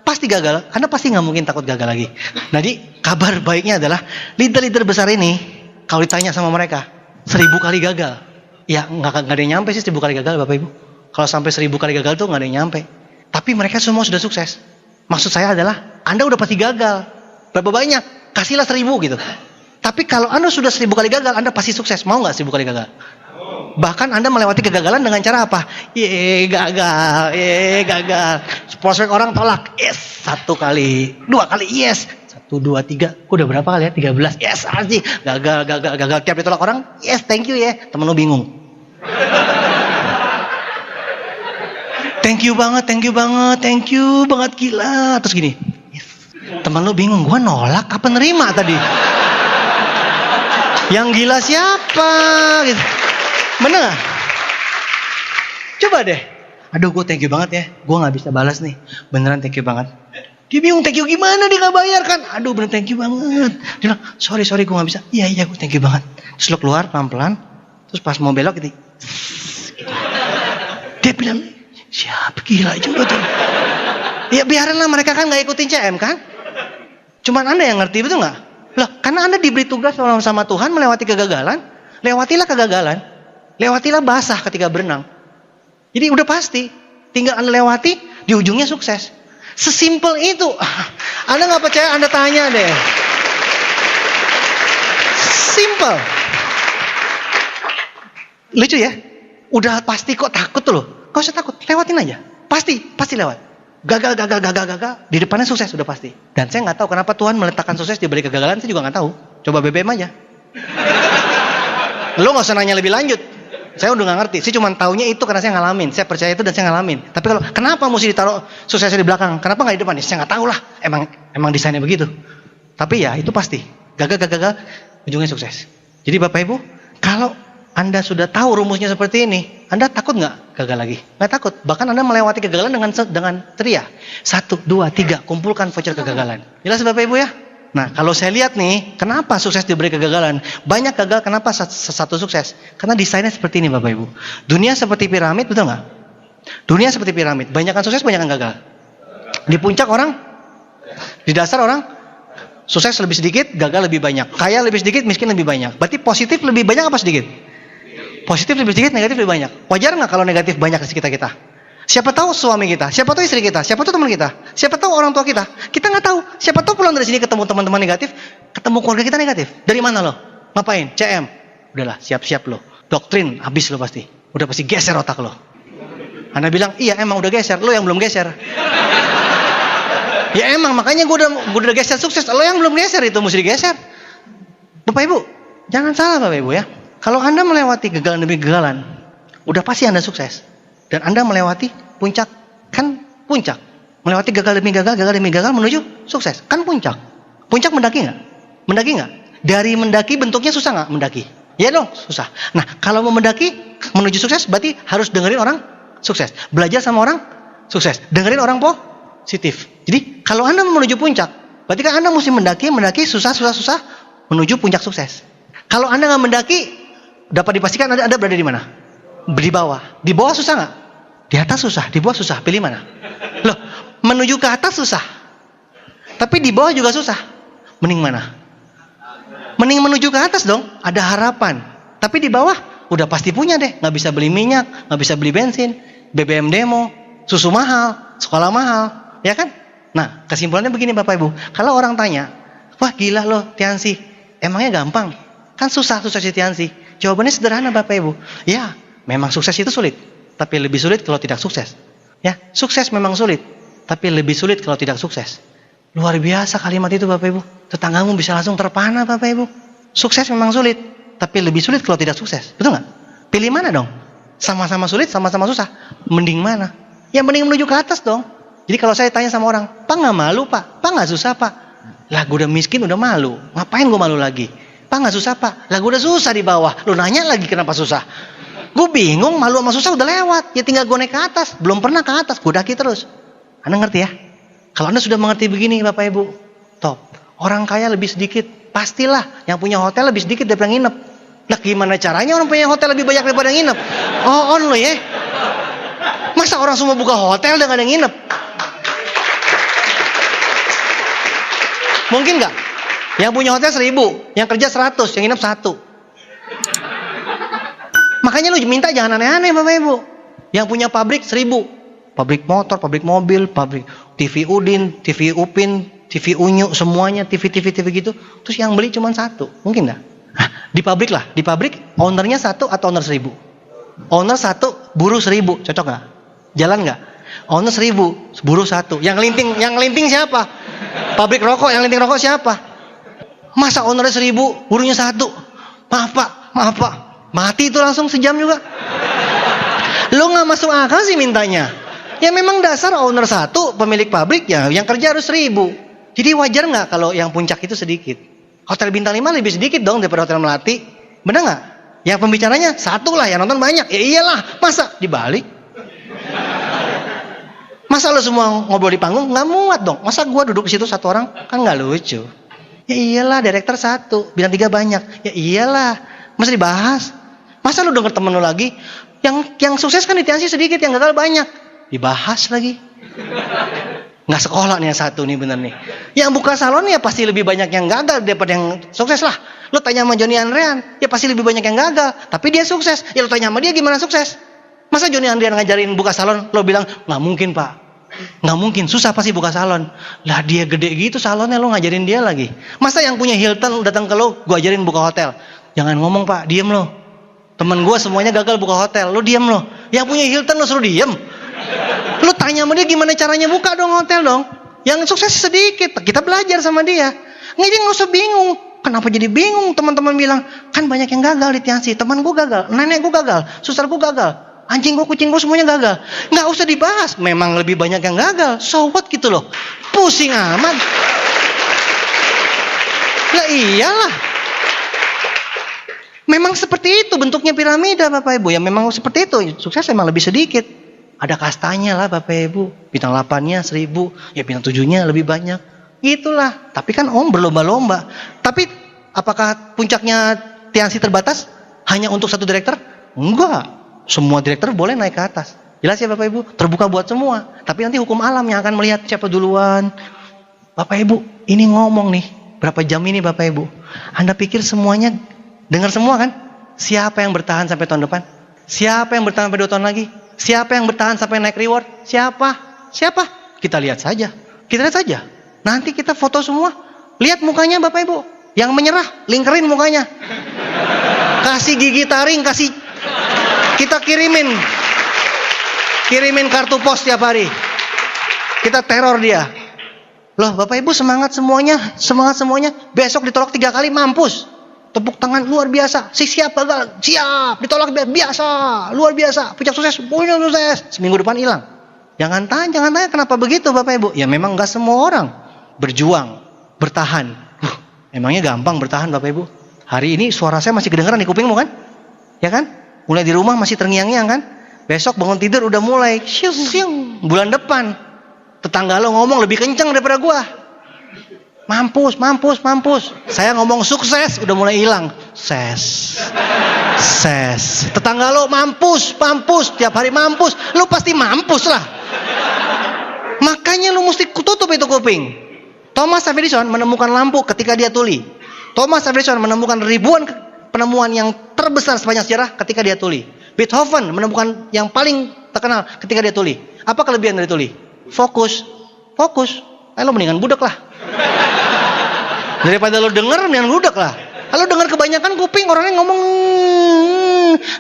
pasti gagal. Anda pasti nggak mungkin takut gagal lagi. Jadi kabar baiknya adalah leader-leader besar ini, kalau ditanya sama mereka, 1000 kali gagal. Ya nggak ada yang nyampe sih 1000 kali gagal Bapak Ibu. Kalau sampai 1000 kali gagal tuh nggak ada yang nyampe. Tapi mereka semua sudah sukses. Maksud saya adalah Anda udah pasti gagal. Berapa banyak? Kasihlah 1000 gitu. Tapi kalau Anda sudah 1000 kali gagal, Anda pasti sukses. Mau nggak 1000 kali gagal? Bahkan Anda melewati kegagalan dengan cara apa? Gagal. Prospek orang tolak. Yes, 1 kali, 2 kali, yes. 1, 2, 3. Udah berapa kali ya? 13. Yes, anjing. Gagal. Tiap ditolak orang, yes, thank you ya. Temen lu bingung. Thank you banget gila. Terus gini. Yes. Temen lu bingung, gua nolak apa nerima tadi? Yang gila siapa? Gitu. Bener gak? Coba deh. Aduh gue thank you banget ya. Gue gak bisa balas nih. Beneran thank you banget. Dia bingung thank you gimana, dia gak bayar kan. Aduh bener thank you banget. Dia bilang sorry gue gak bisa. Iya gue thank you banget. Terus lo keluar pelan-pelan. Terus pas mau belok gitu. Dia bilang siapa gila juga tuh. Ya biarinlah mereka kan gak ikutin CM kan. Cuman Anda yang ngerti betul gak? Loh karena Anda diberi tugas sama Tuhan melewati kegagalan. Lewatilah kegagalan. Lewatilah basah ketika berenang. Jadi udah pasti. Tinggal Anda lewati, di ujungnya sukses. Sesimpel itu. Anda gak percaya, Anda tanya deh. Simple. Lucu ya? Udah pasti kok takut tuh loh. Gak usah takut, lewatin aja. Pasti lewat. Gagal. Di depannya sukses, udah pasti. Dan saya gak tahu kenapa Tuhan meletakkan sukses di balik kegagalan, saya juga gak tahu. Coba BBM aja. Lo gak usah nanya lebih lanjut. Saya udah gak ngerti, saya cuma taunya itu karena saya ngalamin. Saya percaya itu dan saya ngalamin. Tapi kalau kenapa mesti ditaruh suksesnya di belakang? Kenapa gak di depan? Ya, saya gak tahu lah. Emang desainnya begitu. Tapi ya itu pasti. Gagal, ujungnya sukses. Jadi Bapak Ibu, kalau Anda sudah tahu rumusnya seperti ini, Anda takut gak gagal lagi? Gak takut. Bahkan Anda melewati kegagalan dengan ceria. 1, 2, 3, kumpulkan voucher kegagalan. Jelas Bapak Ibu ya? Nah, kalau saya lihat nih, kenapa sukses diberi kegagalan? Banyak gagal, kenapa satu sukses? Karena desainnya seperti ini Bapak Ibu. Dunia seperti piramid, betul nggak? Dunia seperti piramid, banyakan sukses, banyakan gagal. Di puncak orang, di dasar orang, sukses lebih sedikit, gagal lebih banyak. Kaya lebih sedikit, miskin lebih banyak. Berarti positif lebih banyak apa sedikit? Positif lebih sedikit, negatif lebih banyak. Wajar nggak kalau negatif banyak di sekitar kita? Siapa tahu suami kita, siapa tahu istri kita, siapa tahu teman kita, siapa tahu orang tua kita. Kita nggak tahu. Siapa tahu pulang dari sini ketemu teman-teman negatif, ketemu keluarga kita negatif. Dari mana lo? Ngapain? CM. Udahlah, siap-siap lo. Doktrin habis lo pasti. Udah pasti geser otak lo. Anda bilang, iya emang udah geser. Lo yang belum geser. Ya emang makanya gue udah geser sukses. Lo yang belum geser itu mesti digeser. Bapak Ibu, jangan salah Bapak Ibu ya. Kalau Anda melewati kegagalan demi kegagalan, udah pasti Anda sukses. Dan Anda melewati puncak, kan puncak. Melewati gagal demi gagal menuju sukses. Kan puncak. Puncak mendaki nggak? Mendaki nggak? Dari mendaki bentuknya susah nggak mendaki? Ya dong, susah. Nah, kalau mau mendaki menuju sukses, berarti harus dengerin orang sukses. Belajar sama orang sukses. Dengerin orang positif. Jadi, kalau Anda mau menuju puncak, berarti kan Anda mesti mendaki susah menuju puncak sukses. Kalau Anda nggak mendaki, dapat dipastikan Anda berada di mana? Di bawah. Di bawah susah nggak? Di atas susah, di bawah susah. Pilih mana? Loh, menuju ke atas susah. Tapi di bawah juga susah. Mending mana? Mending menuju ke atas dong. Ada harapan. Tapi di bawah udah pasti punya deh. Nggak bisa beli minyak, nggak bisa beli bensin, BBM demo, susu mahal, sekolah mahal, ya kan? Nah, kesimpulannya begini Bapak Ibu. Kalau orang tanya, wah gila loh Tiansi, emangnya gampang? Kan susah si Tiansi. Jawabannya sederhana Bapak Ibu. Ya, memang sukses itu sulit, tapi lebih sulit kalau tidak sukses. Ya, sukses memang sulit, tapi lebih sulit kalau tidak sukses. Luar biasa kalimat itu Bapak Ibu. Tetanggamu bisa langsung terpana Bapak Ibu. Sukses memang sulit, tapi lebih sulit kalau tidak sukses. Betul nggak? Pilih mana dong? Sama-sama sulit, sama-sama susah. Mending mana? Ya mending menuju ke atas dong. Jadi kalau saya tanya sama orang, Pak nggak malu Pak? Pak nggak susah Pak? Lah gue udah miskin udah malu. Ngapain gue malu lagi? Pak nggak susah Pak? Lah gue udah susah di bawah. Lu nanya lagi kenapa susah? Gue bingung, malu sama susah udah lewat. Ya tinggal gue naik ke atas. Belum pernah ke atas, gue daki terus. Anda ngerti ya? Kalau Anda sudah mengerti begini Bapak Ibu, top. Orang kaya lebih sedikit, pastilah. Yang punya hotel lebih sedikit daripada yang nginep. Lah gimana caranya orang punya hotel lebih banyak daripada yang nginep? Oh on lo ya. Masa orang semua buka hotel dengan yang nginep? Mungkin nggak? Yang punya hotel 1000, yang kerja 100, yang nginep 1. Makanya lu minta jangan aneh-aneh Bapak Ibu. Yang punya pabrik 1000, pabrik motor, pabrik mobil, pabrik TV Udin, TV Upin, TV Unyu, semuanya TV gitu. Terus yang beli cuma 1, mungkin nggak? Di pabrik lah, di pabrik ownernya 1 atau owner 1000? Owner 1, buruh 1000, cocok nggak? Jalan nggak? Owner 1000, buruh 1. Yang linting siapa? Pabrik rokok, yang linting rokok siapa? Masa ownernya 1000, buruhnya 1? Maaf pak, mati itu langsung sejam juga. Lo nggak masuk akal sih mintanya. Ya memang dasar owner 1, pemilik pabrik ya, yang kerja harus 1000. Jadi wajar nggak kalau yang puncak itu sedikit? Hotel bintang 5 lebih sedikit dong daripada hotel Melati, bener nggak? Yang pembicaranya 1 lah, yang nonton banyak. Ya iyalah, masa dibalik? Masa lo semua ngobrol di panggung nggak muat dong? Masa gua duduk di situ 1 orang kan nggak lucu? Ya iyalah, direktur 1, bintang 3 banyak. Ya iyalah, masa dibahas? Masa lu denger temen lu lagi yang sukses kan di TNC sedikit, yang gagal banyak, dibahas lagi. Nggak sekolah nih yang 1 nih, bener nih. Yang buka salon ya pasti lebih banyak yang gagal daripada yang sukses lah. Lu tanya sama Johnny Andrean, ya pasti lebih banyak yang gagal, tapi dia sukses. Ya lu tanya sama dia gimana sukses? Masa Johnny Andrean ngajarin buka salon, lo bilang nggak mungkin pak, nggak mungkin, susah pasti buka salon. Lah dia gede gitu salonnya, lo ngajarin dia lagi. Masa yang punya Hilton datang ke lo, gue ajarin buka hotel? Jangan ngomong pak, diem lo. Temen gue semuanya gagal buka hotel, lo diem lo. Yang punya Hilton lo suruh diem. Lo tanya sama dia gimana caranya buka dong hotel dong. Yang sukses sedikit, kita belajar sama dia. Nggak usah bingung. Kenapa jadi bingung? Teman-teman bilang, kan banyak yang gagal di Tiansi. Teman gue gagal, nenek gue gagal, suster gue gagal, anjing gue, kucing gue semuanya gagal. Nggak usah dibahas. Memang lebih banyak yang gagal. So what gitu loh. Pusing amat. Lah iyalah. Memang seperti itu bentuknya piramida Bapak Ibu. Ya memang seperti itu. Sukses memang lebih sedikit. Ada kastanya lah Bapak Ibu. Bintang 8-nya 1000. Ya bintang 7-nya lebih banyak. Itulah. Tapi kan Om berlomba-lomba. Tapi apakah puncaknya Tiansi terbatas hanya untuk 1 direktur? Enggak. Semua direktur boleh naik ke atas. Jelas ya Bapak Ibu? Terbuka buat semua. Tapi nanti hukum alam yang akan melihat siapa duluan. Bapak Ibu, ini ngomong nih. Berapa jam ini Bapak Ibu? Anda pikir semuanya dengar semua kan? Siapa yang bertahan sampai tahun depan? Siapa yang bertahan sampai 2 tahun lagi? Siapa yang bertahan sampai naik reward? Siapa? Kita lihat saja. Nanti kita foto semua. Lihat mukanya Bapak Ibu. Yang menyerah, lingkerin mukanya. Kasih gigi taring, kita kirimin kartu pos tiap hari. Kita teror dia. Loh Bapak Ibu semangat semuanya. Besok ditolak 3 kali mampus. Tepuk tangan luar biasa. Siap gagal, siap. Ditolak biasa, luar biasa. Puncak sukses, seminggu depan hilang. Jangan tanya kenapa begitu Bapak Ibu. Ya memang gak semua orang berjuang, bertahan. Emangnya gampang bertahan Bapak Ibu? Hari ini suara saya masih kedengeran di kupingmu kan? Ya kan? Mulai di rumah masih terngiang-ngiang kan? Besok bangun tidur udah mulai syung. Bulan depan tetangga lo ngomong lebih kencang daripada gua. Mampus. Saya ngomong sukses udah mulai hilang. Ses. Tetangga lo mampus. Tiap hari mampus. Lo pasti mampus lah. Makanya lo mesti tutup itu kuping. Thomas Edison menemukan lampu ketika dia tuli. Thomas Edison menemukan ribuan penemuan yang terbesar sepanjang sejarah ketika dia tuli. Beethoven menemukan yang paling terkenal ketika dia tuli. Apa kelebihan dari tuli? Fokus. Lo mendingan budak lah. Daripada lo denger, mendingan budak lah. Kalau denger kebanyakan kuping orangnya ngomong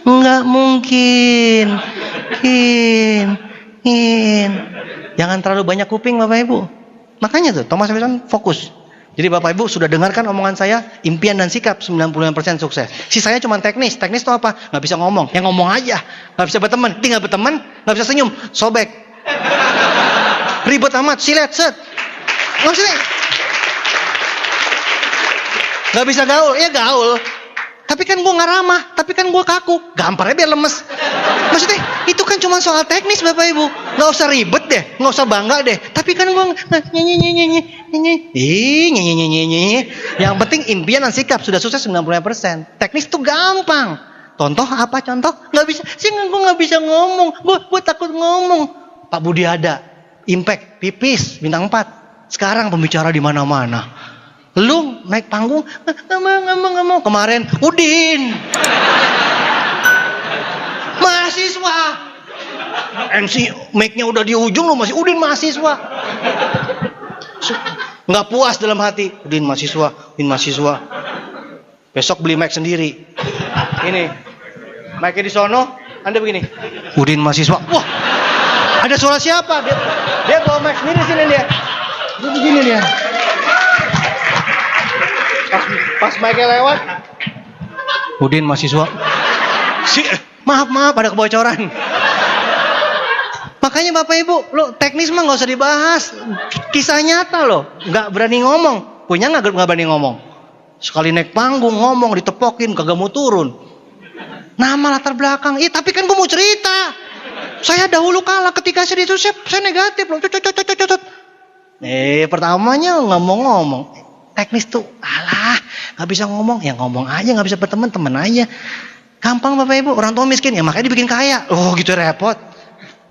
nggak mungkin. Jangan terlalu banyak kuping Bapak Ibu. Makanya tuh Thomas Edison fokus. Jadi Bapak Ibu sudah dengarkan omongan saya, impian dan sikap 99% sukses. Sisanya cuma teknis. Teknis itu apa? Nggak bisa ngomong. Yang ngomong aja. Nggak bisa berteman. Tinggal berteman, nggak bisa senyum, sobek. Ribet amat, silet, set. Maksudnya nggak bisa gaul, ya gaul. Tapi kan gue nggak ramah, tapi kan gue kaku, gamparnya biar lemes. Maksudnya itu kan cuma soal teknis Bapak Ibu, nggak usah ribet deh, nggak usah bangga deh. Tapi kan gue nyanyi. Yang penting impian dan sikap sudah sukses 95%. Teknis itu gampang. Contoh apa contoh? Nggak bisa, sih gue nggak bisa ngomong, gue takut ngomong. Pak Budi ada, impact, pipis, bintang 4. Sekarang pembicara di mana-mana. Lu naik panggung, nggak mau. Kemarin, Udin. Mahasiswa. MC mic-nya udah di ujung, lu masih Udin mahasiswa. Nggak puas dalam hati, Udin mahasiswa. Besok beli mic sendiri. Ini, mic-nya di sono, Anda begini. Udin mahasiswa. Wah, ada suara siapa? Dia bawa mic sendiri sini dia. Dia begini dia. Pas mic-nya lewat, Udin mahasiswa. Maaf ada kebocoran. Makanya Bapak Ibu, lo teknis mah nggak usah dibahas. Kisah nyata lo, nggak berani ngomong. Punya nggak berani ngomong. Sekali naik panggung ngomong ditepokin, kagak mau turun. Nama latar belakang, tapi kan gue mau cerita. Saya dahulu kala ketika saya itu saya negatif loh. Pertamanya nggak mau ngomong. Teknis tuh, nggak bisa ngomong, ya ngomong aja, nggak bisa berteman, teman aja. Gampang Bapak Ibu, orang tua miskin, ya makanya dibikin kaya. Oh gitu repot.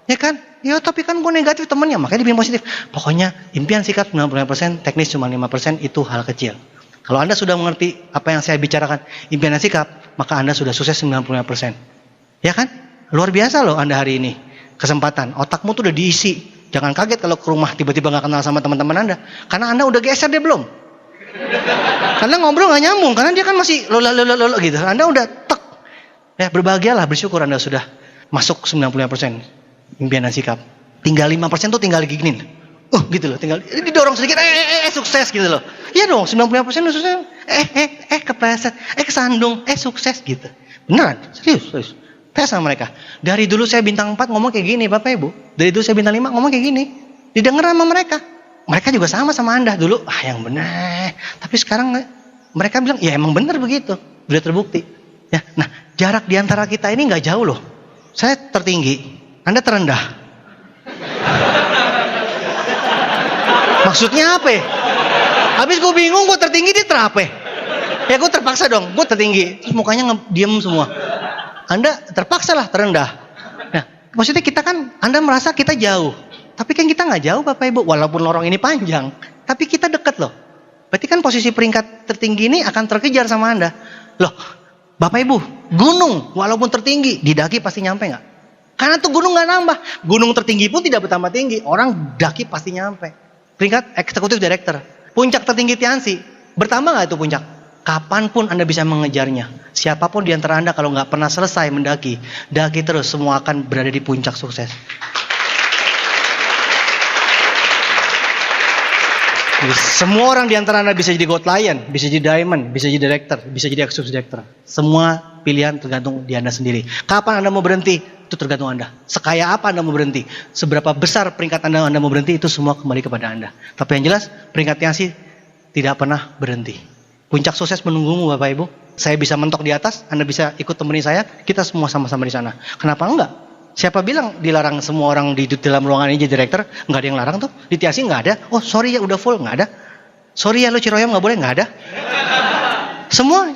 Ya kan? Ya tapi kan gue negatif temennya, makanya dibikin positif. Pokoknya impian sikap 95%, teknis cuma 5%, itu hal kecil. Kalau Anda sudah mengerti apa yang saya bicarakan, impian dan sikap, maka Anda sudah sukses 95%. Ya kan? Luar biasa loh Anda hari ini. Kesempatan, otakmu tuh udah diisi. Jangan kaget kalau ke rumah tiba-tiba gak kenal sama teman-teman Anda. Karena Anda udah geser dia belum. Karena ngobrol gak nyambung, karena dia kan masih lo gitu. Anda udah tek. Ya berbahagialah, bersyukur Anda sudah masuk 95% impian dan sikap. Tinggal 5% tuh tinggal diginin. Gitu loh, tinggal didorong sedikit, sukses gitu loh. Iya dong, 95% udah sukses. Kepleset, kesandung, sukses gitu. Beneran, serius. Tes sama mereka. Dari dulu saya bintang 4 ngomong kayak gini Bapak Ibu. Dari dulu saya bintang 5 ngomong kayak gini. Didengar sama mereka. Mereka juga sama Anda dulu. Yang benar. Tapi sekarang mereka bilang, ya emang benar begitu. Sudah terbukti. Ya, nah jarak di antara kita ini nggak jauh loh. Saya tertinggi, Anda terendah. Maksudnya apa? Habis gue bingung, gue tertinggi dia terape. Ya gue terpaksa dong, gue tertinggi. Terus mukanya diem semua. Anda terpaksa lah terendah. Nah, maksudnya kita kan, Anda merasa kita jauh. Tapi kan kita nggak jauh Bapak Ibu, walaupun lorong ini panjang. Tapi kita deket loh. Berarti kan posisi peringkat tertinggi ini akan terkejar sama Anda. Loh, Bapak Ibu, gunung walaupun tertinggi, didaki pasti nyampe nggak? Karena tuh gunung nggak nambah. Gunung tertinggi pun tidak bertambah tinggi. Orang daki pasti nyampe. Peringkat eksekutif director. Puncak tertinggi Tiansi, bertambah nggak itu puncak? Kapanpun Anda bisa mengejarnya. Siapapun di antara Anda kalau nggak pernah selesai mendaki, daki terus, semua akan berada di puncak sukses. Semua orang di antara Anda bisa jadi gold lion, bisa jadi diamond, bisa jadi director, bisa jadi executive director. Semua pilihan tergantung di Anda sendiri. Kapan Anda mau berhenti? Itu tergantung Anda. Sekaya apa Anda mau berhenti? Seberapa besar peringkat Anda mau berhenti? Itu semua kembali kepada Anda. Tapi yang jelas, peringkat Tiansi tidak pernah berhenti. Puncak sukses menunggumu Bapak Ibu. Saya bisa mentok di atas, Anda bisa ikut temenin saya. Kita semua sama-sama di sana. Kenapa enggak? Siapa bilang dilarang semua orang di dalam ruangan ini jadi director? Nggak ada yang larang tuh. Di Tiansi nggak ada. Oh sorry ya udah full, nggak ada. Sorry ya lo Ciroyom nggak boleh, nggak ada. Semua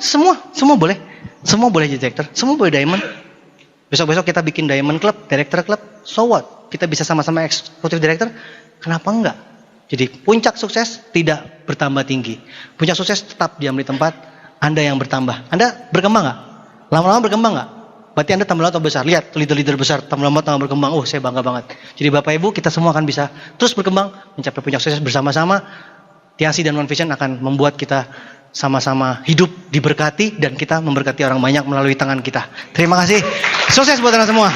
boleh. Semua boleh jadi director. Semua boleh diamond. Besok-besok kita bikin diamond club, director club. So what? Kita bisa sama-sama executive director. Kenapa enggak? Jadi puncak sukses tidak bertambah tinggi. Puncak sukses tetap diam di tempat. Anda yang bertambah. Anda berkembang nggak? Lama-lama berkembang nggak? Berarti Anda tambah lama tambah besar. Lihat leader-leader besar tambah lama tambah berkembang. Saya bangga banget. Jadi Bapak Ibu kita semua akan bisa terus berkembang mencapai puncak sukses bersama-sama. Tiansi dan One Vision akan membuat kita sama-sama hidup diberkati dan kita memberkati orang banyak melalui tangan kita. Terima kasih. Sukses buat Anda semua.